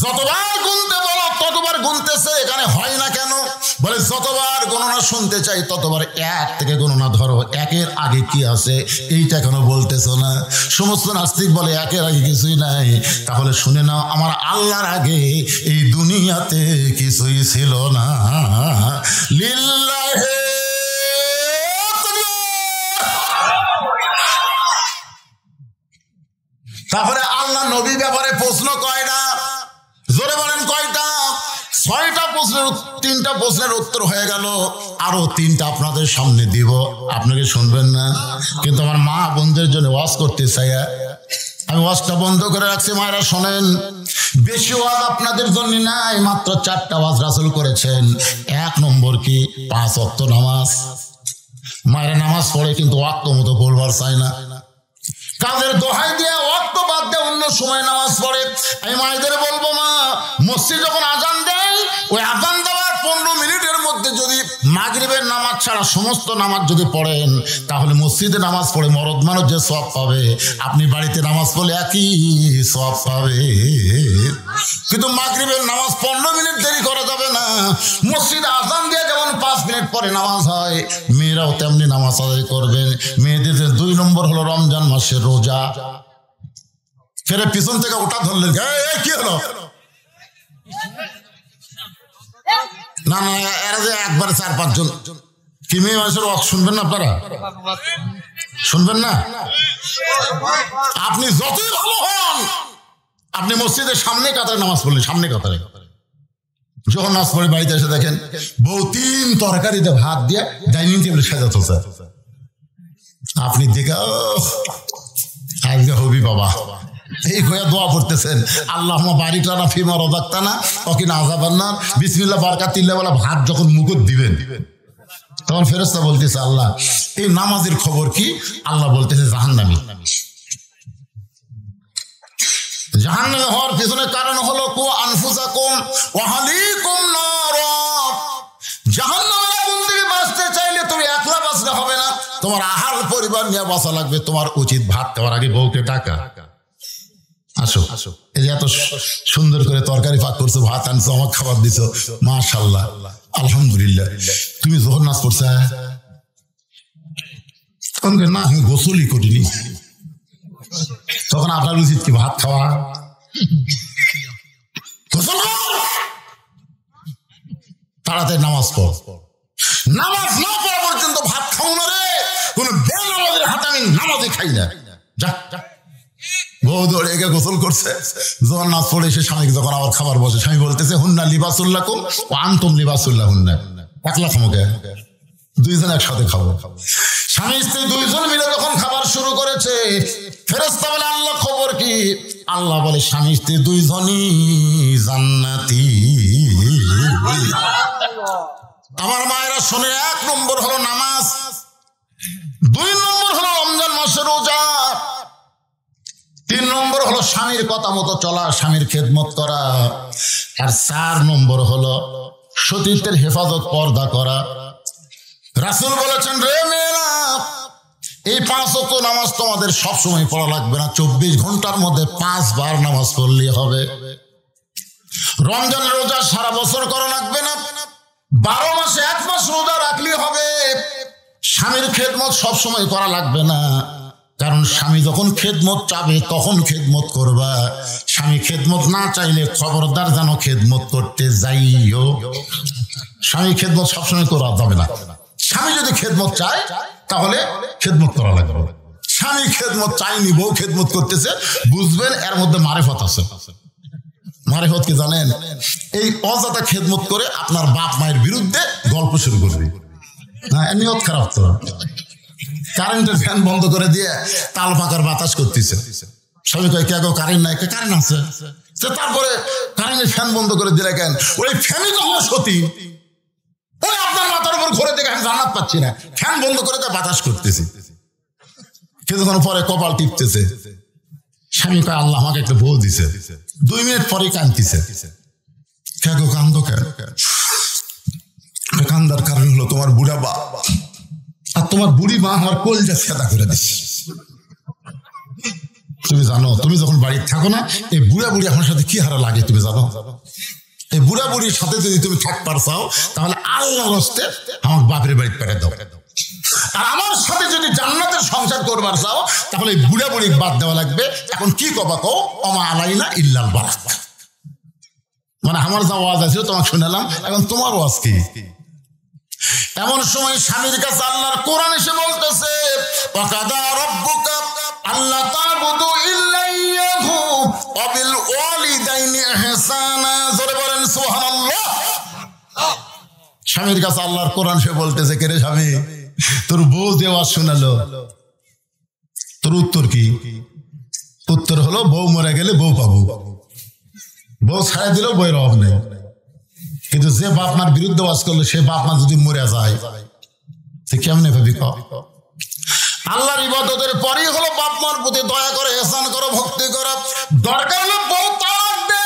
যতবার গুনতে বলো ততবার গুনতেছে, এখানে হয় না কেন? বলে যতবার গণনা শুনতে চাই ততবার 1 থেকে গণনা ধরো, 1-এর আগে কি আছে এইটা কেন বলতেছো না? সমস্ত নাস্তিক বলে 1-এর আগে কিছুই নাই। তাহলে শুনে নাও, আমার আল্লাহর আগে এই দুনিয়াতে কিছুই ছিল না। লিল্লাহে তারপরে আল্লাহ নবী ব্যাপারে প্রশ্ন কয়টা? জোরে বলেন কয়টা? 6টা প্রশ্নের 3টা প্রশ্নের উত্তর হয়ে গেল, আরো 3টা আপনাদের সামনে দিব। আপনাকে শুনবেন না, কিন্তু আমার মা বোনদের জন্য ওয়াজ করতে চাই। আমি ওয়াজটা বন্ধ করে রাখছি, মায়েরা শোনেন। বেশি ওয়াজ আপনাদের জন্য নাই, মাত্র 4টা ওয়াজ রাসূল করেছেন। 1 নম্বর কি? 5 ওয়াক্ত নামাজ। মায়েরা নামাজ পড়ে কিন্তু ওয়াক্ত মতো পড়বার চায় না, কাদের দোহাই দিয়ে ওয়াক্ত বাদ দিয়ে অন্য সময় নামাজ পড়ে। আমি মায়েদের বলবো, মা মসজিদ যখন আজান দেয়, ওই আজান দেওয়ার 15 মিনিটের মধ্যে যদি মাগরিবের নামাজ ছাড়া সমস্ত নামাজ যদি পড়েন, তাহলে মসজিদে নামাজ পড়ে মরদ মানুষ যে সওয়াব পাবে, আপনি বাড়িতে নামাজ পড়লে একই সওয়াব পাবে। কিন্তু মাগরিবের নামাজ 15 মিনিট দেরি করা যাবে না। মসজিদে আজান দিয়ে যেমন 5 মিনিট পরে নামাজ হয়, মেয়েরাও তেমনি নামাজ আদায় করবেন। মেয়েদের 2 নম্বর হলো রমজান মাসের রোজা। ফেরে পিছন থেকে ওটা ধরলেন, কি হলো? না না, এরা যে একবারে 4-5 জন কি মেয়ে মানুষের ওয়াজ শুনবেন না? আপনারা শুনবেন না? আপনি যতই ভালো হন, আপনি মসজিদের সামনে কাতারে নামাজ পড়লেন, সামনে কাতারে। যখন নামাজ পড়ে বাড়িতে এসে দেখেন বউ 3 তরকারিতে ভাত দিয়ে ডাইনিং টেবিলে সাজাচ্ছে, আপনি দেখে আজকে হবি বাবা, এই হয়ে দোয়া করতেছেন, আল্লাহুম্মা বারিক লানা ফিমা রাযাকতানা ওয়া কিনা আযাবান্নার। বিসমিল্লাহ বারাকাতিল্লাহ বলে ভাত যখন মুখত দিবেন, তখন ফেরেশতা বলতেছে, আল্লাহ এই নামাজের খবর কি? আল্লাহ বলতেছে জাহান্নামী। জাহান্নামে হওয়ার পিছনে কারণ হলো কু আনফুসাকুম ওয়া আহলিকুম নার। জাহান্নামের আগুন থেকে বাঁচতে চাইলে তুমি একলা বাঁচলে হবে না, তোমার আহার পরিবার নিয়ে বাঁচা লাগবে। তোমার উচিত ভাত খাওয়ার আগে বউকে ডাকা, আসো এই যে এত সুন্দর করে তরকারি পাক করছো, ভাত আনছো, আমার খাবার দিছো, মাশাআল্লাহ আলহামদুলিল্লাহ। তুমি যখন নাচ করছো, না আমি গোসলই করিনি, তখন আপনার উচিত কি ভাত খাওয়া? তাড়াতাড়ি নামাজ পড়। নামাজ না পড়া পর্যন্ত ভাত খাও না রে, কোন বেনামাজের হাতে আমি নামাজে খাই না। যা বউ দৌড়ে গিয়ে গোসল করছে, যখন নামাজ পড়ে এসে স্বামীকে যখন আবার খাবার বসে, স্বামী বলতেছে হুন্না লিবাসুল লাকুম ওয়া আনতুম লিবাসুল লাহুন্না। একলা খামোকে, 2 জন একসাথে খাবো। স্বামী স্ত্রী 2 জন মিলে যখন খাবার শুরু করেছে, ফেরেশতা বলে আল্লাহ খবর কি? আল্লাহ বলে স্বামী স্ত্রী 2 জনই জান্নাতি। আমার মায়েরা শুনে, 1 নম্বর হলো নামাজ, 2 নম্বর হলো রমজান মাসের রোজা, 3 নম্বর হলো স্বামীর কথা মতো চলা, স্বামীর খেদমত করা, আর 4 নম্বর হলো সতীত্বের হেফাজত, পর্দা করা। রাসূল বলেছেন, রে মেয়েরা, এই 5 ওয়াক্ত নামাজ তোমাদের সবসময় পড়া লাগবে না, 24 ঘন্টার মধ্যে 5 বার নামাজ পড়লেই হবে। রমজানের রোজা সারা বছর করা লাগবে না, 12 মাসে 1 মাস রোজা রাখলেই হবে। স্বামীর খেদমত সবসময় করা লাগবে না, কারণ স্বামী যখন খেদমত চাবে তখন খেদমত করবা। স্বামী খেদমত না চাইলে খবরদার যেন খেদমত করতে যাইও। স্বামী খেদমত সবসময় করা যাবে না। স্বামী যদি খেদমত চায় তাহলে খেদমত করা লাগবে। স্বামী খেদমত চাইনি, বউ খেদমত করতেছে, বুঝবেন এর মধ্যে মারেফত আছে। মারেফত কি জানেন? এই অজাতা খেদমত করে আপনার বাপ মায়ের বিরুদ্ধে গল্প শুরু করবে। হ্যাঁ, নিয়ত খারাপ তো। কারেন্টের ফ্যান বন্ধ করে দিয়ে তাল পাকার বাতাস করতেছে। স্বামী কয় কে গো কারেন্ট নাই? কারেন্ট আছে। তারপরে কারেন্টের ফ্যান বন্ধ করে দিলে কেন? ওই ফ্যানই তো আমার সতী, ওই আপনার মাথার উপর ঘুরে দেখে আমি জান্নাত পাচ্ছি না, ফ্যান বন্ধ করে দিয়ে বাতাস করতেছি। কিছুক্ষণ পরে কপাল টিপতেছে, স্বামী কয় আল্লাহ আমাকে একটা বউ দিছে। 2 মিনিট পরে কাঁদতেছে। কে গো কান্দো কেন? কান্দার কারণ হলো তোমার বুড়া বা আর তোমার বুড়ি মা আমার কলজা সেদা করে দিচ্ছে। তুমি জানো, তুমি যখন বাড়িতে থাকো না, এই বুড়া বুড়ি আমার সাথে কি হারা লাগে তুমি জানো? এই বুড়া বুড়ির সাথে যদি তুমি থাকবার চাও তাহলে আল্লাহর হস্তে আমার বাপের বাড়িতে পেরে দাও। আর আমার সাথে যদি জান্নাতের সংসার করবার চাও তাহলে এই বুড়া বুড়ি বাদ দেওয়া লাগবে। এখন কি কবা কও, ওমা আলাইনা ইল্লাল বারাক। মানে আমার যা ওয়াজ আছে তোমাকে শুনালাম, এখন তোমার ওয়াজ কি? এমন সময় স্বামীর কাছে আল্লাহর কোরআন এসে বলতেছে, ওয়াকাদা রাব্বুকা আল্লা তা'বুদু ইল্লা ইয়াহু ওয়া বিল ওয়ালিদাইনি ইহসানা। জোরে বলেন সুবহানাল্লাহ। স্বামীর কাছে আল্লাহর কোরআন সে বলতেছে, কে রে স্বামী, তোর বউ দেওয়া শোনালো, তোর উত্তর কি? উত্তর হলো বউ মরে গেলে বউ পাবো, বউ ছাড়া দিলেও বইয়ের অভাব নেই। কিন্তু যে বাপ মার বিরুদ্ধে ওয়াজ করলো সে বাপ মা যদি মরে যায় সে কেমনে ভাবি? আল্লাহর ইবাদতের পরই হলো বাপ মার প্রতি দয়া করে, ইহসান করো, ভক্তি করো। দরকার হলো বউ তালাক দে,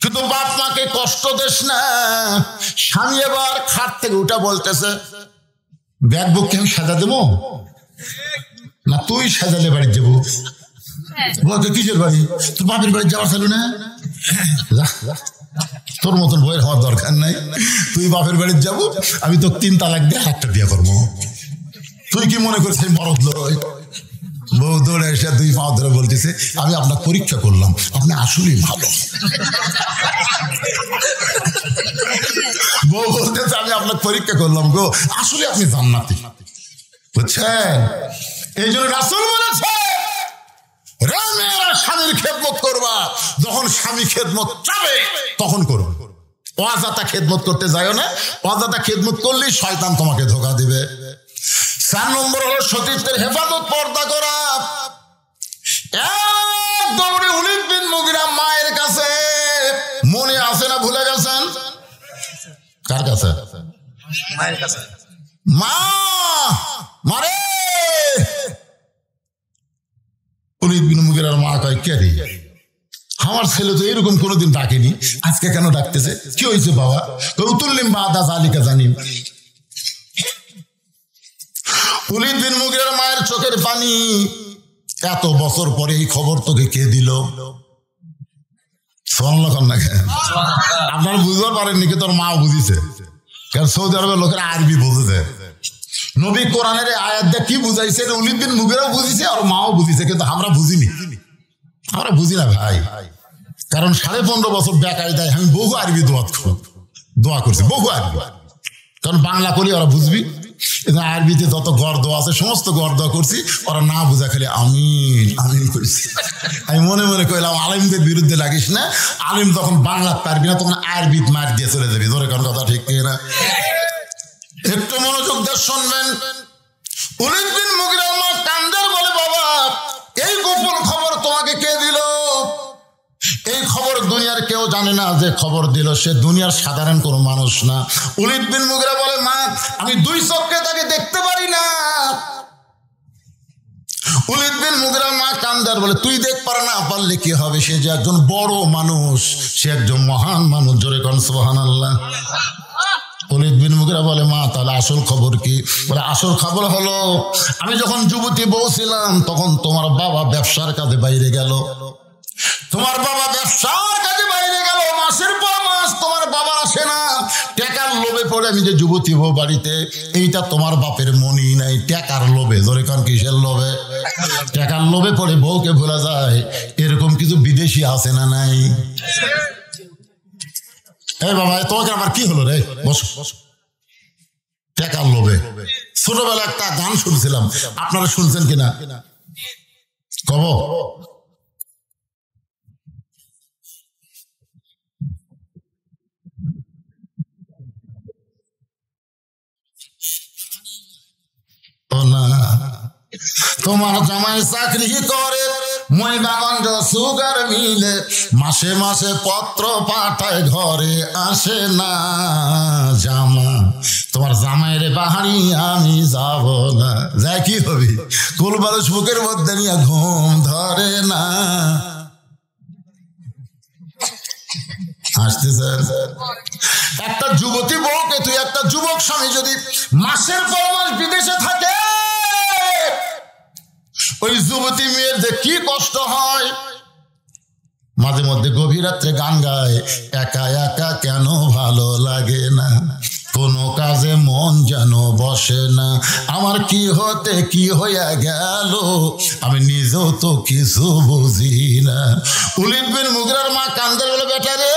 কিন্তু বাপ মাকে কষ্ট দিস না। স্বামী এবার খাট থেকে উঠা বলতেছে, ব্যাগ বুককে আমি সাজা দেবো না তুই সাজালে বাড়ি যাবো? বলতে কিসের বাড়ি? তোর বাপের বাড়ি যাওয়ার ছিল না? তোর মতন বইয়ের হওয়ার দরকার নাই, তুই বাপের বাড়িতে যাবো, আমি তো 3 তালাক দিয়ে একটা বিয়ে করবো। তুই কি মনে করছিস মরদ লয়? বউ দৌড়ে এসে 2 পা ধরে বলতেছে, আমি আপনার পরীক্ষা করলাম, আপনি আসলেই ভালো। বউ বলতেছে আমি আপনার পরীক্ষা করলাম গো, আসলে আপনি জান্নাতি। বুঝছেন? এই জন্য রাসূল বলেছে স্বামীর খেদমত করবা, যখন স্বামী খেদমত চাবে তখন করবে। অযথা খেদমত করতে যাও না, অযথা খেদমত করলেই শয়তান তোমাকে ধোঁকা দিবে। 4 নম্বর হলো সতীত্বের হেফাজত, পর্দা করা। এক দৌড়ে ওলীদ বিন মুগীরা মায়ের কাছে, মনে আছে না ভুলে গেছেন? কার কাছে? মায়ের কাছে। মা মারে, ওলীদ বিন মুগীরার মা কয়, কে রে, আমার ছেলে তো এরকম কোনোদিন ডাকেনি, আজকে কেন ডাকতেছে? কি হয়েছে বাবা? উতুল্লিম বাদা জালিকা জানিম। ওলীদ বিন মুগীরার মায়ের চোখের পানি। এত বছর পরে এই খবর তোকে কে দিল? আপনারা বুঝতে পারেননি কি তোর মাও বুঝিছে? কারণ সৌদি আরবের লোকেরা আরবি বুঝেছে। নবী কোরআনের আয়াত দিয়ে কি বুঝাইছে ওলীদ বিন মুগীরাও বুঝিছে আর মাও বুঝিছে, কিন্তু আমরা বুঝিনি। আমরা বুঝি না ভাই, কারণ 15.5 বছর বেকায়দায় আমি বহু আরবি দোয়া করছি, বহু আরবি। কারণ বাংলা করলে ওরা বুঝবি, আরবিতে যত গড় দোয়া আছে সমস্ত গড় দোয়া করছি, ওরা না বুঝা খালি আমিন আমিন করছি। আমি মনে মনে কইলাম আলিমদের বিরুদ্ধে লাগিস না, আলিম যখন বাংলা পারবি না তখন আরবিত মার দিয়ে চলে যাবি। ধরে কোন কথা ঠিক না? একটু মনোযোগ দিয়ে শুনবেন। ওলীদ বিন মুগীরার মা কান্দার বলে, বাবা এই গোপন খবর তোমাকে কে দিল? এই খবর দুনিয়ার কেউ জানে না, যে খবর দিল সে দুনিয়ার সাধারণ কোনো মানুষ না। ওলীদ বিন মুগীরা বলে, মা আমি 2 চোখে তাকে দেখতে পারি না। ওলীদ বিন মুগীরার মা কান্দার বলে, তুই দেখ পার না পারলে কি হবে? সে যে একজন বড় মানুষ, সে একজন মহান মানুষ। জোরে কোন সুবহানাল্লাহ। ওলীদ বিন মুগীরা বলে, মা তাহলে আসল খবর কি? বলে আসল খবর হলো আমি যখন যুবতী বউ ছিলাম তখন তোমার বাবা ব্যবসার কাজে বাইরে গেল। তোমার বাবা ব্যবসার কাজে বাইরে গেল, মাসের পর মাস তোমার বাবা আসে না। টাকার লোভে পড়ে আমি যে যুবতী বউ বাড়িতে, এইটা তোমার বাপের মনি নাই, টাকার লোভে। ধরে কারণ কিসের লোভে? টাকার লোভে পড়ে বউকে ভুলা যায়। এরকম কিছু বিদেশি আছে না নাই? এই বাবা তোমাকে আবার কি হলো রে? বসো। টাকার লোভে ছোটবেলা একটা গান শুনছিলাম, আপনারা শুনছেন কিনা কব? না, তোমার জামাই চাকরি করে ময়নাগঞ্জ সুগার মিলে, মাসে মাসে পত্র পাঠায় ঘরে আসে না জামা, তোমার জামাইরে বাহারি আমি যাব না। যাই কি হবে, কুলবালুস বুকের মধ্যে নিয়ে ঘুম ধরে না। আসতেছেন? একটা যুবতী বউকে তুই একটা যুবক স্বামী যদি মাসের পর মাস বিদেশে থাকে, ওই যুবতী মেয়ের যে কি কষ্ট হয়। মাঝে মধ্যে গভীর রাত্রে গান গায়, একা একা কেন ভালো লাগে না, কোনো কাজে মন যেন বসে না, আমার কি হতে কি হইয়া গেল, আমি নিজেও তো কিছু বুঝি না। উলিদ বিন মুগিরার মা কান্দের বলে, বেটা রে,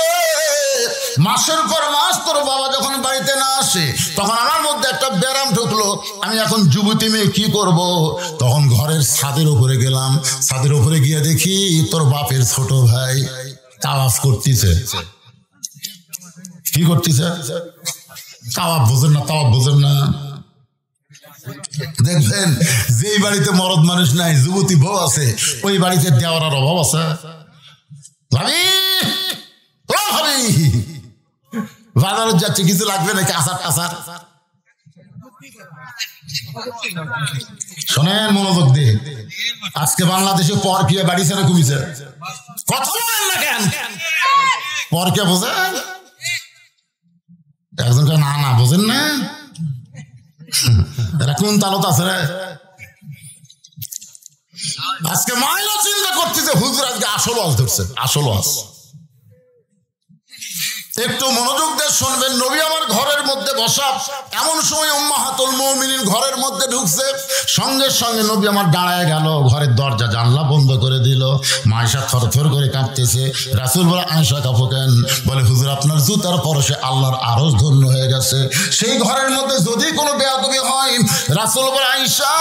মাসের পর মাস তোর বাবা যখন বাড়িতে না আসে তখন আমার মধ্যে একটা ব্যারাম ঢুকলো, আমি এখন যুবতী মেয়ে কি করব। তখন ঘরের ছাদের উপরে গেলাম, ছাদের উপরে গিয়ে দেখি তোর বাপের ছোট ভাই তাওয়াফ করতেছে। কি করতেছে? তাওয়াফ বোঝেন না, তাওয়াফ বোঝেন না। দেখবেন যেই বাড়িতে মরদ মানুষ নাই, যুবতী বউ আছে, ওই বাড়িতে দেওয়ার অভাব আছে। ভাবি, ও ভাবি, বাজারে যাচ্ছে, কিছু লাগবে নাকি? আচার টাচার? শোনেন, মনোযোগ দিয়ে, আজকে বাংলাদেশে পরকিয়া বাড়িছে না কমিছে? কথা বলেন না কেন? পরকিয়া বোঝেন? একজনকে না না বোঝেন না, এরা কোন তালত আছে রে? আজকে মাইলা চিন্তা করতেছে হুজুর আজকে আসল ওয়াজ ধরছে, আসল ওয়াজ। একটু মনোযোগ দিয়ে শুনবেন। নবী আমার ঘরের মধ্যে বসা, এমন সময় উম্মাহাতুল মুমিনিন ঘরের মধ্যে ঢুকছে, সঙ্গে সঙ্গে নবী আমার দাঁড়ায় গেল, ঘরের দরজা জানলা বন্ধ করে দিল। আয়েশা থরথর করে কাঁপতেছে। রাসূল বলে, আয়েশা কাঁপো কেন? বলে, হুজুর আপনার জুতার পরশে আল্লাহর আরশ ধন্য হয়ে গেছে। সেই ঘরের মধ্যে যদি কোনো বেয়াদবি হয়, রাসূল বলে, আয়েশা,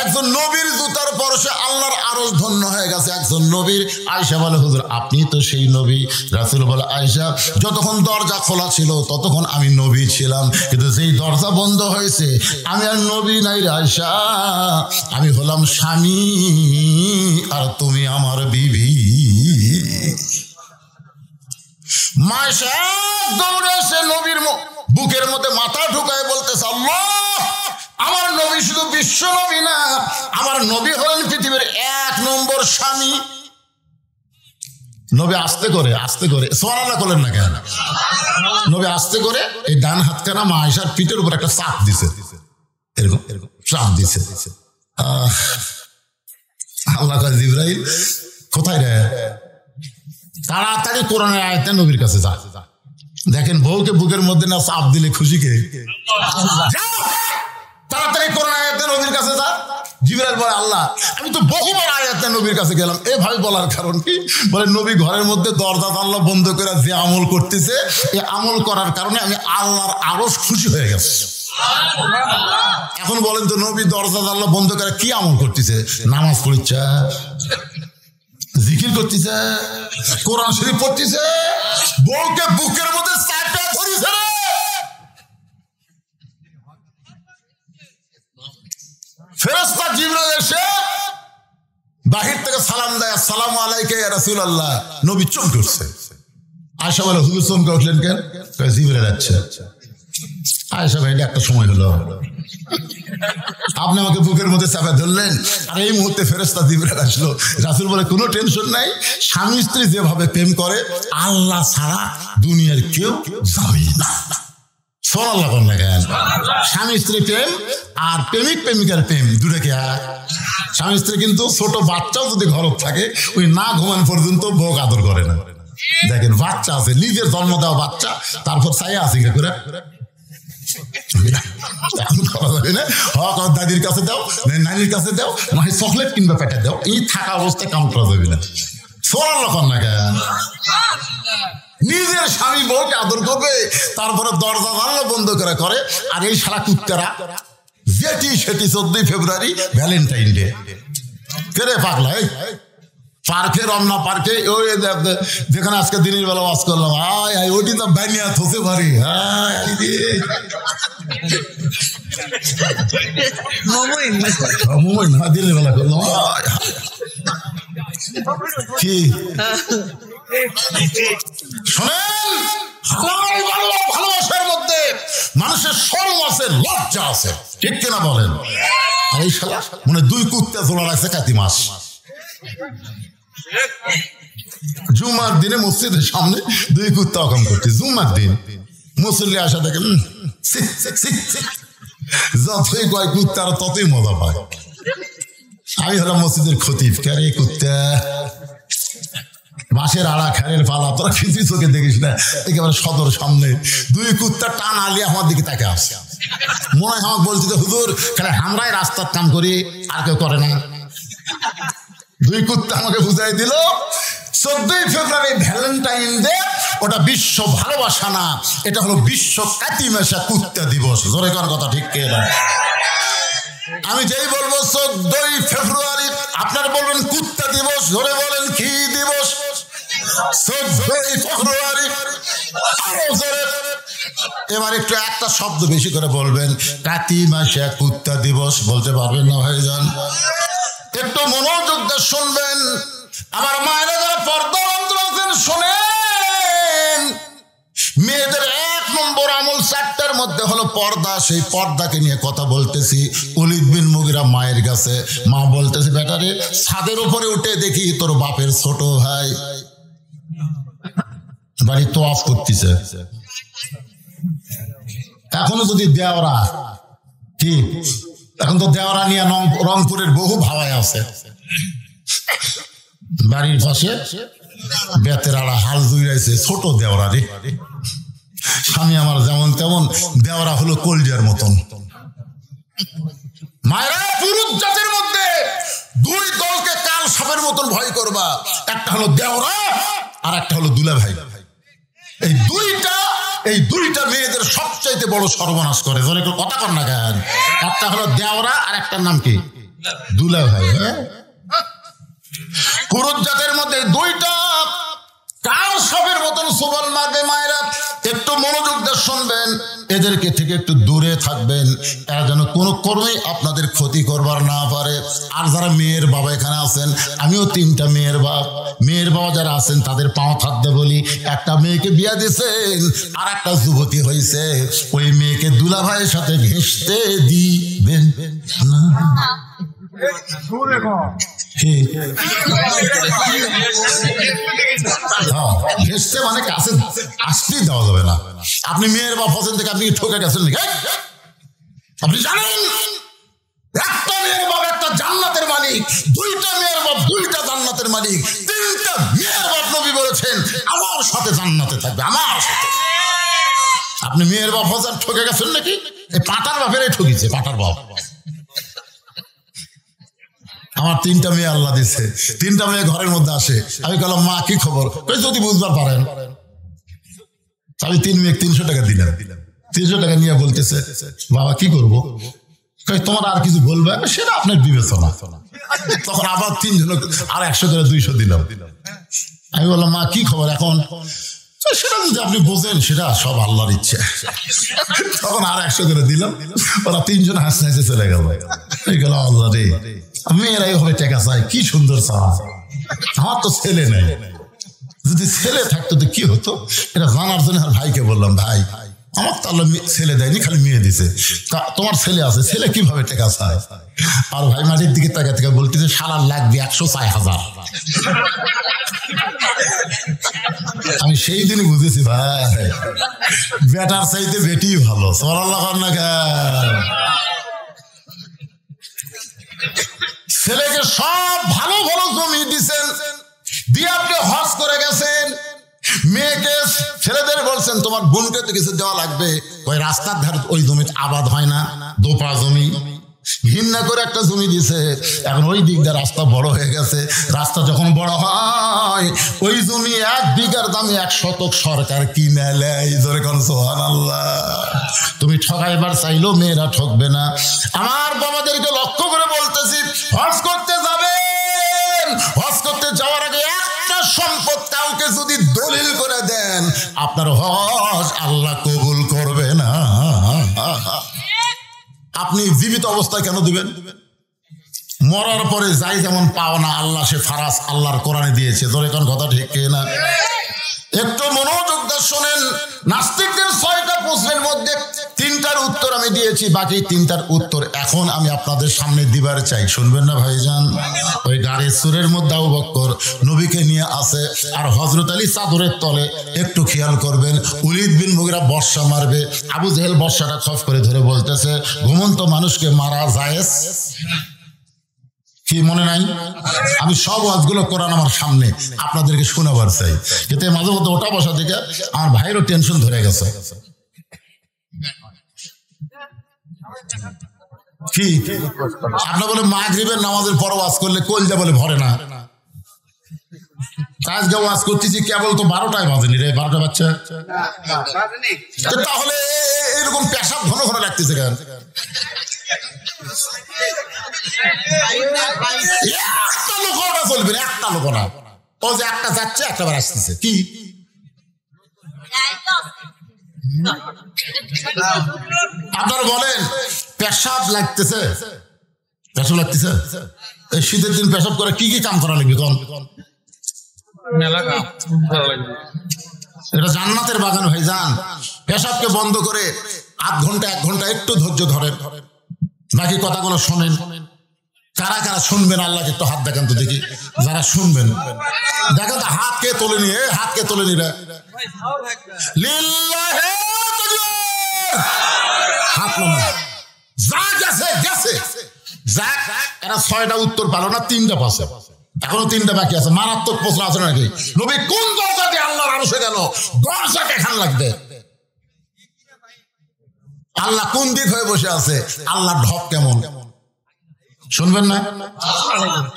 একজন নবীর জুতার পরশে আল্লাহর আরশ ধন্য হয়ে গেছে, একজন নবীর। আয়েশা বলে, হুজুর আপনি তো সেই নবী। রাসূল বলে, আয়েশা, যতক্ষণ দরজা খোলা ছিল ততক্ষণ আমি নবী ছিলাম, কিন্তু যেই দরজা বন্ধ হয়েছে আমি আর নবী নাই রে আয়েশা, আমি হলাম স্বামী আর তুমি আমার বিবি। মায়েশা দৌড়ে এসে নবীর বুকের মধ্যে মাথা ঢুকায় বলতেছে, আল্লাহ, আমার নবী শুধু বিশ্ব নবী না, আমার নবী হলেন পৃথিবীর 1 নম্বর স্বামী। নবী আস্তে করে সুবহানাল্লাহ করলেন না কেন? নবী আস্তে করে এই ডান হাতখানা মা আয়েশার পিঠের উপর একটা চাপ দিছে, এরকম চাপ দিছে। আল্লাহ কয়, জিবরাইল কোথায় রে? তাড়াতাড়ি কোরআনের আয়াতে নবীর কাছে যা। দেখেন, বউকে বুকের মধ্যে না চাপ দিলে খুশি কে? তাড়াতাড়ি কোরআন আয়াতে নবীর কাছে যা। জিবরাইল বলে, আল্লাহ, আমি তো বহুবার আয়াতে নবীর কাছে গেলাম। এভাবে বলার কারণ কি? বলে, নবী ঘরের মধ্যে দরজা জানলা বন্ধ করে যে আমল করতেছে, এই আমল করার কারণে আমি আল্লাহর আরশ খুশি হয়ে গেছে। এখন বলেন তো, নবী দরজা জানলা বন্ধ করে কি আমল করতেছে? নামাজ পড়ছে, জিকির করতেছে, কোরআন শরীফ পড়তেছে, বউকে বুকের মধ্যে চাপটা ধরেছে। ফেরেশতা জিবরাইল এসে বাহির থেকে সালাম দেয়, আসসালামু আলাইকা ইয়া রাসূলুল্লাহ। নবী চমকে উঠছে। আয়েশা বলে, হুজুর চমকে উঠলেন কেন? জিবরাইল আচ্ছা। আয়েশা ভাই, একটা সময় হলো, আপনি আমাকে বুকের মধ্যে চাপা ধরলেন, আর এই মুহূর্তে ফেরেশতা জিবরাইল আসলো। রাসূল বলে, কোনো টেনশন নাই, স্বামী স্ত্রী যেভাবে প্রেম করে আল্লাহ ছাড়া দুনিয়ার কেউ যাবে না। সুবহানাল্লাহ কোন না কেন? স্বামী স্ত্রী প্রেম আর প্রেমিক প্রেমিকার প্রেম দুটাকে এক। স্বামী স্ত্রী কিন্তু ছোট বাচ্চাও যদি ঘর থাকে, ওই না ঘুমানো পর্যন্ত বউ আদর করে না। দেখেন, বাচ্চা আছে, নিজের জন্ম দেওয়া বাচ্চা, তারপর চাইয়া আছে করে দাদির কাছে দাও, নানির কাছে দাও, না হয় চকলেট কিংবা পেটে দাও, এই থাকা অবস্থায় কাম করা যাবে না। সুবহানাল্লাহ কোন না কেন? নিজের স্বামী বউকে আদর করবে, তারপরে দরজা জানলা বন্ধ করে। আর এই সারা কুত্তারা যেটি সেটি 14 ফেব্রুয়ারি ভ্যালেন্টাইন ডে। কেরে পাগলা পার্কে রমনা পার্কে ওই যেখানে আজকে দিনের বেলা ওয়াজ করলাম, ওটি তো ব্যানিয়াত হতে পারি। না দিনের বেলা করলাম কি শোনেন, ভালোবাসার মধ্যে মানুষের শরম আছে, লজ্জা আছে, ঠিক কিনা বলেন? এই শালা মানে 2 কুত্তা ঝোলা রাখছে কাতি মাস। জুমার দিনে মসজিদের সামনে 2 কুত্তা অকাম করছে। জুমার দিন মুসল্লি আসা দেখেন, যতই কয় কুত্তা ততই মজা পায়। আমি হলাম মসজিদের খতিব, কারে কুত্তা বাঁশের আড়া খেরের পালা, তোরা কিছুই চোখে দেখিস না, একেবারে সদর সামনে 2 কুত্তা টান আলিয়ে আমার দিকে তাকে আসে। মনে হয় আমাকে বলছি, হুজুর খালি আমরাই রাস্তার কাম করি, আর কেউ করে না। 2 কুত্তা আমাকে বুঝাই দিল 14 ফেব্রুয়ারি ভ্যালেন্টাইন ডে ওটা বিশ্ব ভালোবাসা না, এটা হলো বিশ্ব কাতিমেশা কুত্তা দিবস। জোরে কর কথা, ঠিক কে না? আমি যেই বলবো 14 ফেব্রুয়ারি, আপনার বলবেন কুত্তা দিবস, ধরে বলেন কি দিবস? 14 ফেব্রুয়ারি। এবার একটু একটা শব্দ বেশি করে বলবেন, কাতিমেশা কুত্তা দিবস। বলতে পারবেন না ভাইজান? একটু মনোযোগ দিয়ে শুনবেন। আমার মায়েরা যারা পর্দা অন্তর আছেন শোনেন, মেয়েদের 1 নম্বর আমল 4টার মধ্যে হলো পর্দা। সেই পর্দাকে নিয়ে কথা বলতেছি। ওলীদ বিন মুগীরা মায়ের কাছে, মা বলতেছে, বেটারে ছাদের উপরে উঠে দেখি তোর বাপের ছোট ভাই বাড়ি তোয়াফ করতেছে। এখনো যদি দেওরা, কি এখন তো দেওরা নিয়ে রংপুরের বহু ভাবায় আছে। বাড়ির পাশে বেতের আড়া হাল জুড়াইছে, ছোট দেওরা রে। স্বামী আমার যেমন তেমন, দেওরা হলো কলজার মতন। মায়েরা, পুরুষ জাতির মধ্যে 2 দলকে কাল সাপের মতন ভয় করবা। একটা হলো দেওরা আর একটা হলো দুলা ভাই। এই দুইটা মেয়েদের সবচাইতে বড় সর্বনাশ করে। কথা কর না কেন? একটা হলো দেওরা আর একটার নাম কি? দুলা ভাই। পুরুষ জাতের মধ্যে 2টা কাল সাপের মতন সবল মারবে। মায়েরা একটু মনোযোগ দিয়ে শুনবেন, এদেরকে থেকে একটু দূরে থাকবেন, এরা যেন কোনো কর্মেই আপনাদের ক্ষতি করবার না পারে। আর যারা মেয়ের বাবা এখানে আছেন, আমিও 3টা মেয়ের বাপ, মেয়ের বাবা যারা আছেন তাদের পাও থাকতে বলি, একটা মেয়েকে বিয়া দিয়েছেন আর একটা যুবতী হয়েছে, ওই মেয়েকে দুলা ভাইয়ের সাথে ঘেঁষতে দিবেন না। ঘেঁষতে মানে কাছে আসতেই দেওয়া যাবে না। আপনি মেয়ের বাপ হোসেন থেকে আপনি ঠকে গেছেন নাকি? আপনি জানেন একটা মেয়ের বাপ একটা জান্নাতের মালিক, 2টা মেয়ের বাপ 2টা জান্নাতের মালিক, 3টা মেয়ের বাপ নবী বলেছেন আমার সাথে জান্নাতে থাকবে, আমার সাথে। আপনি মেয়ের বাপ হোসেন ঠকে গেছেন নাকি? এই পাটার বাপেরাই ঠকিছে, পাটার বাপ। আমার 3টা মেয়ে আল্লাহ দিচ্ছে, 3টা মেয়ে ঘরের মধ্যে আসে। আমি বললাম, মা কি খবর? যদি বুঝবার পারেন। আমি 3 মেয়ে 300 টাকা দিলাম। 300 টাকা নিয়ে বলতেছে, বাবা কি করবো? তোমার আর কিছু বলবে? সেটা আপনার বিবেচনা। তখন আবার 3 জন আর 100 করে 200 দিলাম। আমি বললাম, মা কি খবর এখন? সেটা যদি আপনি বোঝেন, সেটা সব আল্লাহর ইচ্ছে। তখন আর 100 করে দিলাম। ওরা 3 জন হাসতে হাসতে চলে গেল। আল্লাহ রে, মেয়েরা এইভাবে টাকা চায়, কি সুন্দর চাওয়া। আমার তো ছেলে নেই, যদি ছেলে থাকতো তো কি হতো? এটা জানার জন্য আর ভাইকে বললাম, ভাই আমার তো আল্লাহ ছেলে দেয়নি, খালি মেয়ে দিছে, তোমার ছেলে আছে, ছেলে কিভাবে টাকা চায়? আর ভাই মাটির দিকে টাকা থেকে বলতেছে, সালার লাগবে 106,000। আমি সেই দিনই বুঝেছি, ভাই বেটার চাইতে বেটি ভালো। সুবহানাল্লাহ না? ছেলেকে সব ভালো ভালো জমি দিচ্ছেন, দিয়ে আপনি হজ করে গেছেন। মেয়েকে ছেলেদের বলছেন, তোমার বোনকে তো কিছু দেওয়া লাগবে। ওই রাস্তার ধারে ওই জমি আবাদ হয় না, দোপা জমি, ঘৃণা করে একটা জমি দিয়েছে। এখন ওই দিক দিয়ে রাস্তা বড় হয়ে গেছে। রাস্তা যখন বড় হয় ওই জমি 1 বিঘার দামে 1 শতক সরকার কিনে নেয়। জোরে কোন সুবহানাল্লাহ। তুমি ঠকাইবার চাইলেও মেয়েরা ঠকবে না। আমার বাবাদেরকে লক্ষ্য করে বলতেছি, হজ করতে যাবেন, হজ করতে যাওয়ার আগে একটা সম্পদ কাউকে যদি দলিল করে দেন, আপনার হজ আল্লাহ কবুল করবে না। আপনি জীবিত অবস্থায় কেন দিবেন? মরার পরে যাই যেমন পাও না, আল্লাহ সে ফারাজ আল্লাহর কোরআনে দিয়েছে। ধরে কোন কথা ঠিক না? একটু মনোযোগ দিয়ে শোনেন। নাস্তিকদের 6টা প্রশ্নের মধ্যে 3টার উত্তর আমি দিয়েছি, বাকি 3টার উত্তর এখন আমি আপনাদের সামনে দিবার চাই। শুনবেন না ভাইজান? ওই গাড়ির সুরের মধ্যে আবু বকর নবীকে নিয়ে আসে, আর হযরত আলী চাদরের তলে। একটু খেয়াল করবেন, ওলীদ বিন মুগীরা বর্ষা মারবে, আবু জেহেল বর্ষাটা খপ করে ধরে বলতেছে, ঘুমন্ত মানুষকে মারা জায়েজ কি মনে নাই? আমি সব ওয়াজগুলো কোরআন আমার সামনে আপনাদেরকে শোনাবার চাই, কিন্তু মাঝে মধ্যে ওটা বসা থেকে আমার ভাইয়েরও টেনশন ধরে গেছে। কি আপনার বলে মাগরিবের নামাজের পর ওয়াজ করলে কলজা বলে ভরে না। আজকে ওয়াজ করতেছি কেবল তো 12টায় বাজেনি রে, 12টা বাচ্চা। তাহলে এরকম পেশাব ঘন ঘন লাগতেছে কেন? একটা লোকটা চলবে না, একটা লোক না। ও যে একটা যাচ্ছে একটা বার আসতেছে। কি আপনারা বলেন পেশাব লাগতেছে? পেশাব লাগতেছে? এই শীতের দিন পেশাব করে কি কি কাম করা লাগবে? কোন এটা জান্নাতের বাগান ভাইজান। পেশাবকে বন্ধ করে 1 ঘন্টা 1 ঘন্টা একটু ধৈর্য ধরেন, বাকি কথাগুলো শোনেন। কারা কারা শুনবেন আল্লাহকে একটু হাত দেখান তো দেখি। যারা শুনবেন দেখেন তো, হাত কে তোলে নিয়ে, হাত কে তোলে নিয়ে হাত যা গেছে গেছে যাক। এরা 6টা উত্তর পালো না, 3টা পাশে, এখনো 3টা বাকি আছে। মারাত্মক প্রশ্ন আছে নাকি? নবী কোন দরজা দিয়ে আল্লাহর আরশে গেল? দরজা কেখান লাগবে? আল্লাহ কোন দিক হয়ে বসে আছে? আল্লাহ ঢপ কেমন? শুনবেন না?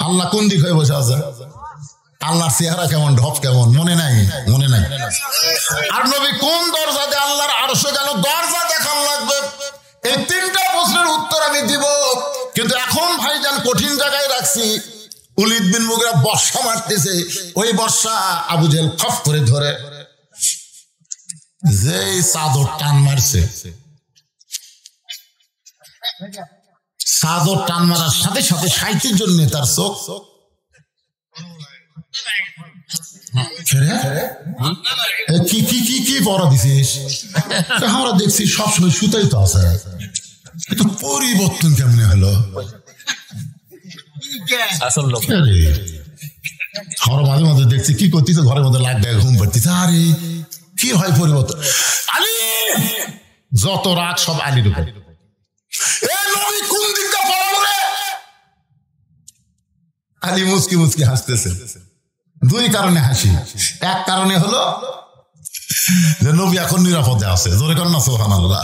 আল্লাহ কোন দিক হয়ে বসে আছে? আল্লাহর চেহারা কেমন, ঢপ কেমন? মনে নাই? মনে নাই। আর নবী কোন দরজা দিয়ে আল্লাহর আরশে গেল? দরজা দেখান লাগবে। এই 3টা প্রশ্নের উত্তর আমি দিব, কিন্তু এখন ভাইজান কঠিন জায়গায় রাখছি। ওলীদ বিন মুগীরা বর্ষা মারতেছে, ওই বর্ষা আবু জেহেল খপ করে ধরে যেই চাদর টান মারছে, চাদর টান মারার সাথে সাথে 37 জন নেতার চোখ কি কি কি কি পড়া দিছিস? আমরা দেখছি সবসময় সুতাই তো আছে, কিন্তু পরিবর্তন কেমনে হলো? আমরা মাঝে মাঝে দেখছি কি করতেছে, ঘরের মধ্যে লাগ দেয়, ঘুম পাড়তেছে। আরে কি হয় পরিবর্তন? আলী যত রাগ সব আলীর উপর। কোন দিকটা পড়াবো রে? আলী মুচকি মুচকি হাসতেছে। 2 কারণে হাসি। এক কারণে হলো যে নবী এখন নিরাপদে আছে, জোরে কর না সুবহানাল্লাহ।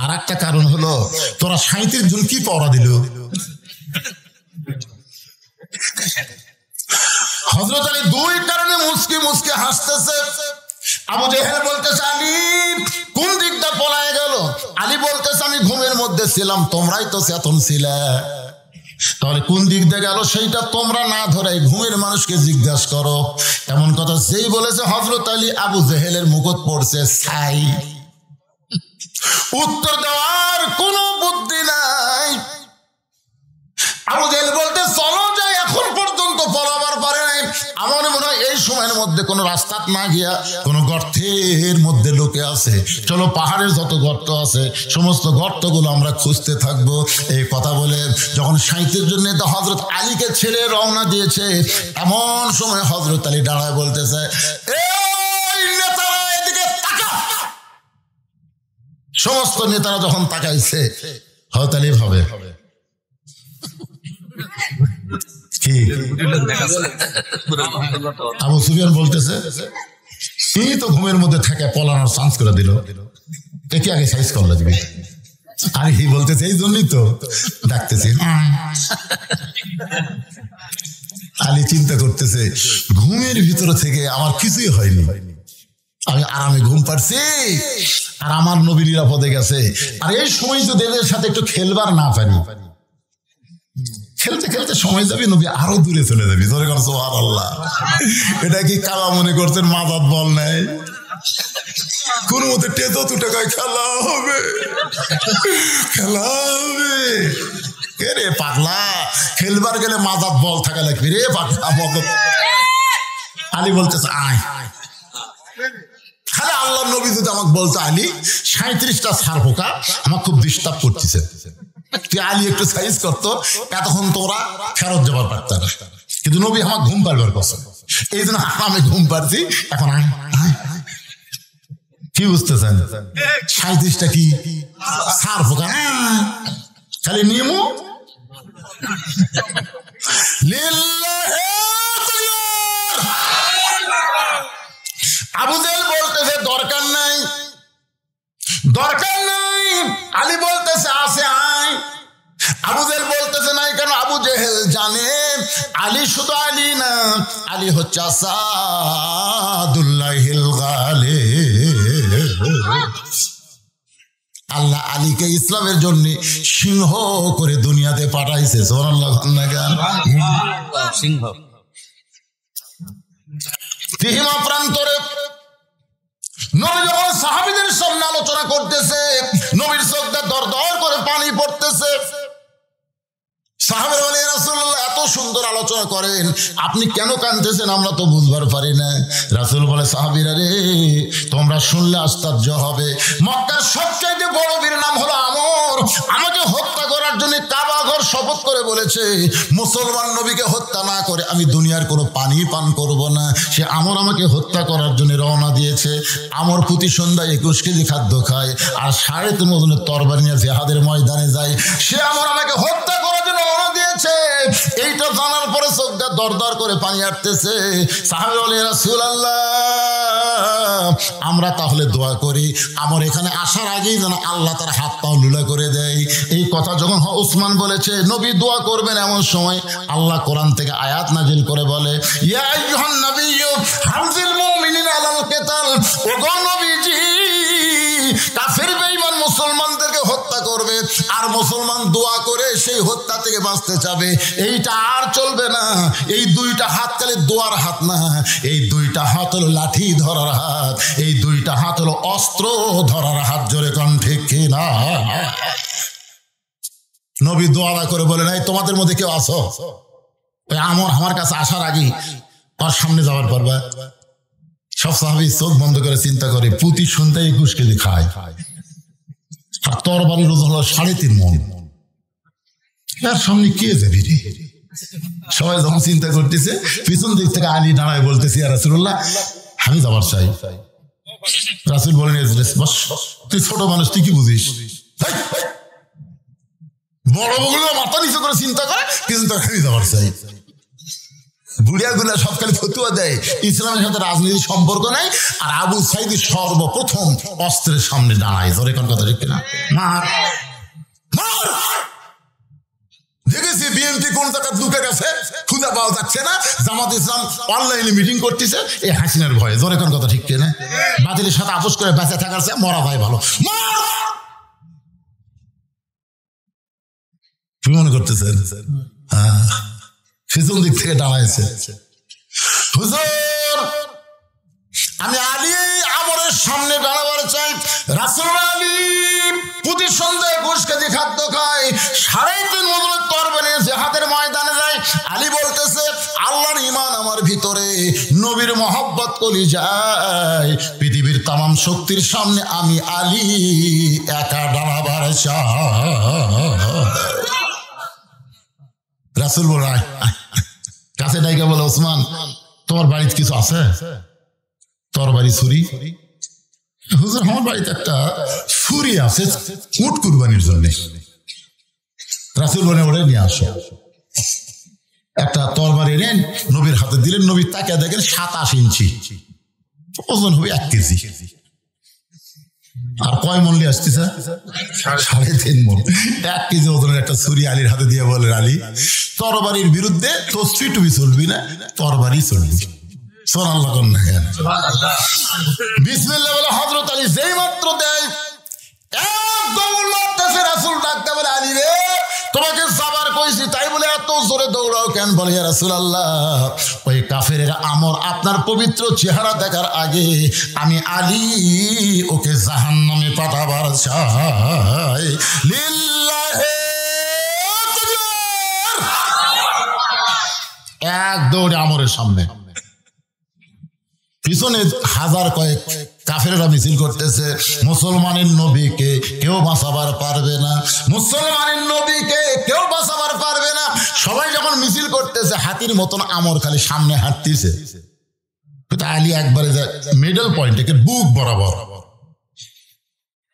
আর একটা কারণ হলো তোরা 37 জন কি পড়া দিল? হযরত আলী 2 কারণে মুচকি মুচকি হাসতেছে। আবু জেহেল বলতেছে, আলী কোন দিকটা পলায় গেল? আলী বলতেছে, আমি ঘুমের মধ্যে ছিলাম, তোমরাই তো চেতন ছিলে। তাহলে কোন দিক দিয়ে গেল সেইটা তোমরা না ধরে ঘুমের মানুষকে জিজ্ঞাসা করো। এমন কথা যেই বলেছে হযরত আলী, আবু জেহেলের মুকুট পড়ছে ছাই। উত্তর দেওয়ার কোনো বুদ্ধি নাই। আবু জেহেল বলতে, চলো যাই, এখন পর্যন্ত পলাবার পারে নাই। আমার মনে হয় এই সময়ের মধ্যে কোনো রাস্তা না গিয়া কোনো গর্তের মধ্যে লোকে আছে। চলো পাহাড়ের যত গর্ত আছে সমস্ত গর্তগুলো আমরা খুঁজতে থাকবো। এই কথা বলে যখন 37 জন নেতা হযরত আলীকে ছেড়ে রওনা দিয়েছে, এমন সময় হযরত আলী দাঁড়ায় বলতেছে, এই নেতারা এদিকে তাকা। সমস্ত নেতারা যখন তাকাইছে, হযরত আলী ভাবে কি? আবু সুফিয়ান বলতেছে, এই তো ঘুমের মধ্যে থেকে পলানোর চান্স করে দিল, একে আগে সাইজ করলে দিবি। আর হি বলতেছে এই জন্যই তো ডাকতেছি। আলী চিন্তা করতেছে ঘুমের ভিতর থেকে আমার কিছুই হয়নি, আমি আরামে ঘুম পাচ্ছি আর আমার নবী নিরাপদে গেছে। আর এই সময় যদি এদের সাথে একটু খেলবার না পারি, খেলতে খেলতে সময় যাবে, নবী আরো দূরে চলে যাবি। ধরে কর সুবহানাল্লাহ। এটা কি কালা মনে করছেন মাজাত বল নাই? কোন মতে টেতো দু টাকায় খেলা হবে, খেলা হবে। রে পাগলা, খেলবার গেলে মাজাত বল থাকা লাগবে রে পাগলা। আলী বলতেছে আয়। খালি আল্লাহ নবী যদি আমাকে বলতো আলী 37টা ছাড় পোকা আমার খুব ডিস্টার্ব করতেছে, তুই আলী একটু সাইজ করতো, এতক্ষণ তোরা ফেরত যাবার পারত না। কিন্তু নবী আমার ঘুম পারবার কথা, এই জন্য আমি ঘুম পারছি। এখন কি বুঝতেছেন? 37টা কি ছাড় পোকা, খালি নিয়ম। আবু জেহেল বলতেছে দরকার নাই, দরকার নাই। আলী বলতেছে আসে আয়। আবু জেহেল বলতেছে নাই কেন? আবু জেহেল জানে আলী শুধু আলী না, আলী হচ্ছে আসাদুল্লাহিল গালিব। আল্লাহ আলীকে ইসলামের জন্য সিংহ করে দুনিয়াতে পাঠাইছে। সুবহানাল্লাহ। সিংহ তিহিমা প্রান্তরে নবী যখন সাহাবীদের সামনে আলোচনা করতেছে, নবীর চোখটা দর দর করে পানি পড়তেছে। সাহাবীরা বলে রাসূলুল্লাহ এত সুন্দর আলোচনা করেন, আপনি কেন কাঁদতেছেন আমরা তো বুঝবার পারি না। রাসূল বলে সাহাবীরা রে, তোমরা শুনলে আশ্চর্য হবে। মক্কার সবচেয়ে বড় বীর নাম হলো আমর, আমাকে হত্যা করার জন্য কাবা ঘর শপথ করে বলেছে মুসলমান নবীকে হত্যা না করে আমি দুনিয়ার কোনো পানি পান করব না। সে আমর আমাকে হত্যা করার জন্য রওনা দিয়েছে। আমর প্রতি সন্ধ্যায় 21 কেজি খাদ্য খায় আর 3.5 ওজনের তরবারি নিয়ে জিহাদের ময়দানে যায়। সে আমর আমাকে হত্যা করার জন্য রওনা দিয়েছে। এইটা জানার পরে চোখটা দরদর করে পানি আসতেছে। সাহাবী বলে রাসূলুল্লাহ আমরা তাহলে দোয়া করি আমর এখানে আসার আগেই যেন আল্লাহ তার হাত পাও লুলা করে দেয়। এই কথা যখন ওসমান বলেছে নবী দোয়া করবেন, এমন সময় আল্লাহ কোরআন থেকে আয়াত নাজিল করে বলে ইয়া আইয়ুহান নাবিয়্যু হামজিল মুমিনিনা আলাল কিতাল। ওগো নবীজি, কাফের বেঈমান মুসলমানদেরকে হত্যা করবে আর মুসলমান দোয়া করে সেই হত্যা থেকে বাঁচতে চাবে, এইটা আর চলবে না। এই দুইটা হাত খালি দোয়ার হাত না, এই দুইটা হাত হলো লাঠি ধরার হাত, এই দুইটা হাত হলো অস্ত্র ধরার হাত। জোরে কোন ঠিক কিনা? নবী দোয়া করে বলে নাই তোমাদের মধ্যে কেউ আসো, আমার কাছে আসার আগে তার সামনে যাওয়ার পারবা। সব সাহাবী চোখ বন্ধ করে চিন্তা করে প্রতি সন্ধ্যায় 21 কেজি খায় আর তরবারির ওজন হলো 3.5 মণ। এর সামনে কে যাবি রে? সবাই যখন চিন্তা করতেছে পিছন দিক থেকে আলী দাঁড়ায় বলতেছি ইয়া রাসূলুল্লাহ আমি যাবার চাই। রাসূল বলেন বস, তুই ছোট মানুষ, তুই কি বুঝিস? বড় বগুলো মাথা নিচু করে চিন্তা করে পিছন থেকে আমি যাবার চাই। বুড়িয়া গুলা সব খালি ফতুয়া দেয়, ইসলামের সাথে রাজনীতির সম্পর্ক নাই। আর আবু সাইদি সর্বপ্রথম অস্ত্রের সামনে দাঁড়ায়। ধরে কোন কথা ঠিক কিনা? মার মার। দেখেছি বিএনপি কোন জায়গায় ঢুকে গেছে, খুঁজে পাওয়া যাচ্ছে না। জামাত ইসলাম অনলাইনে মিটিং করতেছে এই হাসিনার ভয়ে। ধরে কোন কথা ঠিক কিনা? বাতিলের সাথে আপোষ করে বেঁচে থাকার চেয়ে মরা ভাই ভালো। কি মনে করতেছেন? পিছন দিক থেকে দাঁড়াইছে। হুজুর আমি আলী আমরের সামনে দাঁড়াবার চাই। রাসূল আলী প্রতি সন্ধ্যায় 21 কেজি খাদ্য খায়, 3.5 ওজনের তরবারি জিহাদের ময়দানে যায়। আলী বলতেছে আল্লাহর ঈমান আমার ভিতরে, নবীর মহব্বত কলিজায়, পৃথিবীর তামাম শক্তির সামনে আমি আলী একা দাঁড়াবার চাই। রাসূল বলে কাছে ডাইকা বলে ওসমান তোমার বাড়িতে কিছু আছে? তরবারি ছুরি? হুজুর আমার বাড়িতে একটা ছুরি আছে উট কুরবানির জন্য। রাসূল বলে ওরে নিয়ে আসো। একটা তরবারি নেন, নবীর হাতে দিলেন। নবী তাকিয়ে দেখেন 27 ইঞ্চি, ওজন হবে 1 কেজি। আর কয় মন নিয়ে আসতেছে? 3.5 মন। 1 কেজি ওজনের একটা ছুরি আলীর হাতে দিয়ে বলে, আলী তরবারির বিরুদ্ধে তসফি টুবি চলবি না, তরবারি চলবি। সুবহানাল্লাহ কোন না কেন? বিসমিল্লাহ বলে হযরত আলী যেই মাত্র দেয়, একদম উল্লাসে রাসূল ডাকতে বলে, আলী রে তোমাকে সাবার কইছি, তাই বলে এত জোরে দৌড়াও কেন? বলে ইয়া রাসূলুল্লাহ, ওই কাফেরের আমর আপনার পবিত্র চেহারা দেখার আগে আমি আলী ওকে জাহান্নামে পাঠাবার চাই। লিল্লাহি তাকবীর। এক দৌড়ে আমরের সামনে, পিছনে হাজার কয়েক কাফেররা মিছিল করতেছে, মুসলমানের নবীকে কেউ বাঁচাবার পারবে না, মুসলমানের নবীকে কেউ বাঁচাবার পারবে না। সবাই যখন মিছিল করতেছে, হাতির মতন আমর খালি সামনে হাঁটতেছে, কিন্তু আলী একবারে মিডল পয়েন্ট থেকে বুক বরাবর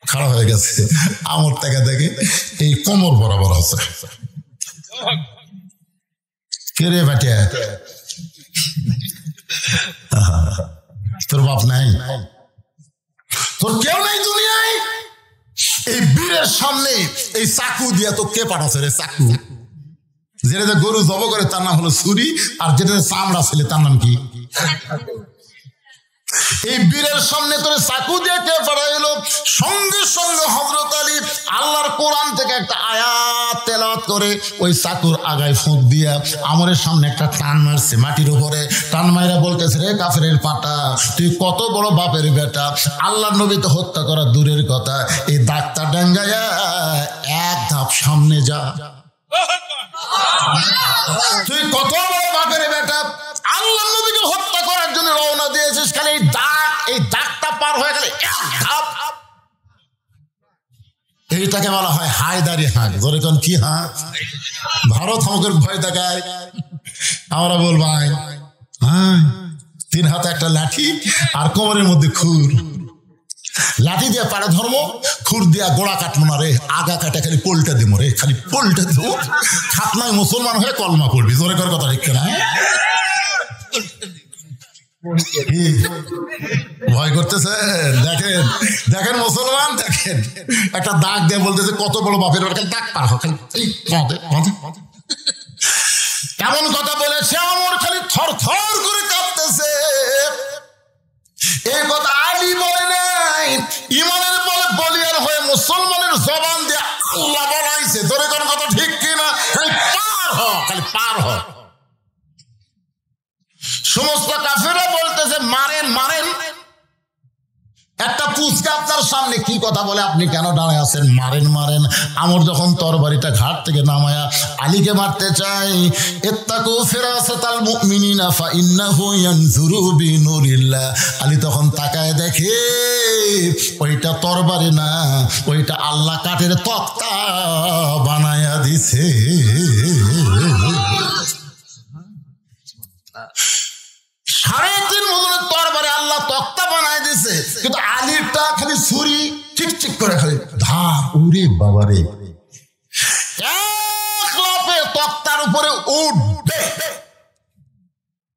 খাড়া হয়ে গেছে। আমর থেকে দেখে এই কোমর বরাবর আছে। কে রে বেটা, তোর বাপ নাই, তোর কেউ নাই দুনিয়ায়? এই বীরের সামনে এই চাকু দিয়া তো কে পাঠাচ্ছে রে? চাকু যেটা গরু জব করে তার নাম হলো ছুরি, আর যেটা চামড়া ছেলে তার নাম কি? এই বীরের সামনে তোর চাকু দিয়ে কে পাঠাইলো? সঙ্গে সঙ্গে হযরত আলী আল্লাহর কোরআন থেকে একটা আয়াত তেলাওয়াত করে ওই চাকুর আগায় ফুঁক দিয়া আমরের সামনে একটা টান মারছে মাটির উপরে। টান মাইরা বলতেছে, রে কাফেরের পাটা, তুই কত বড় বাপের বেটা, আল্লাহর নবীকে হত্যা করা দূরের কথা, এই দাগটা ডাঙ্গায়া এক ধাপ সামনে যা। তুই কত বড় বাপের বেটা, আল্লাহর নবীকে হত্যা করার জন্য রওনা দিয়েছিস, খালি এই দাগটা পার হয়ে গেলে এইটাকে বলা হয় হায়দারি হাঁক। ধরে কোন কি হাঁক? ভারত আমাকে ভয় দেখায়, আমরা বলবো হ্যাঁ, 3 হাতে একটা লাঠি আর কোমরের মধ্যে খুর, লাঠি দিয়ে পাড়ে ধর্ম, খুর দিয়া গোড়া কাটবো না রে, আগা কাটা খালি পোলটা দিব রে, খালি পোলটা দিব, খাতনায় মুসলমান হয়ে কলমা পড়বি। জোরে কর কথা ঠিক না? ভয় করতেছেন? দেখেন দেখেন মুসলমান, দেখেন একটা দাগ দিয়ে বলতেছে কত বড় বাপের দাগ পার কেমন কথা বলেছে, আমার খালি থর থর করে কাঁপতেছে। এই কথা আলী বলে নাই, ইমানের বলে বলিয়ার হয়ে মুসলমানের জবান দিয়ে আল্লাহ বলাইছে। ধরে কোন কথা ঠিক কিনা? খালি পার হ, খালি পার হ। সমস্ত কাফেররা বলতেছে মারেন মারেন। একটা পুচকা আপনার সামনে কি কথা বলে, আপনি কেন দাঁড়ায় আছেন? মারেন মারেন। আমর যখন তরবারিটা ঘাট থেকে নামায়া আলীকে মারতে চাই, ইত্তাকু ফিরাসাতাল মুমিনিনা ফাইন্নাহু ইয়ানজুরু বিনুরিল্লাহ। আলী তখন তাকায় দেখে ওইটা তরবারি না, ওইটা আল্লাহ কাঠের তক্তা বানায়া দিছে। 3.5 ওজনের তরবারি আল্লাহ তক্তা বানায় দিছে, কিন্তু আলীরটা খালি ছুরি চিকচিক করে খালি ধার। ওরে বাবারে, এক লাফে তক্তার উপরে উঠবে,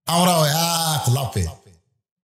আমরাও এক লাফে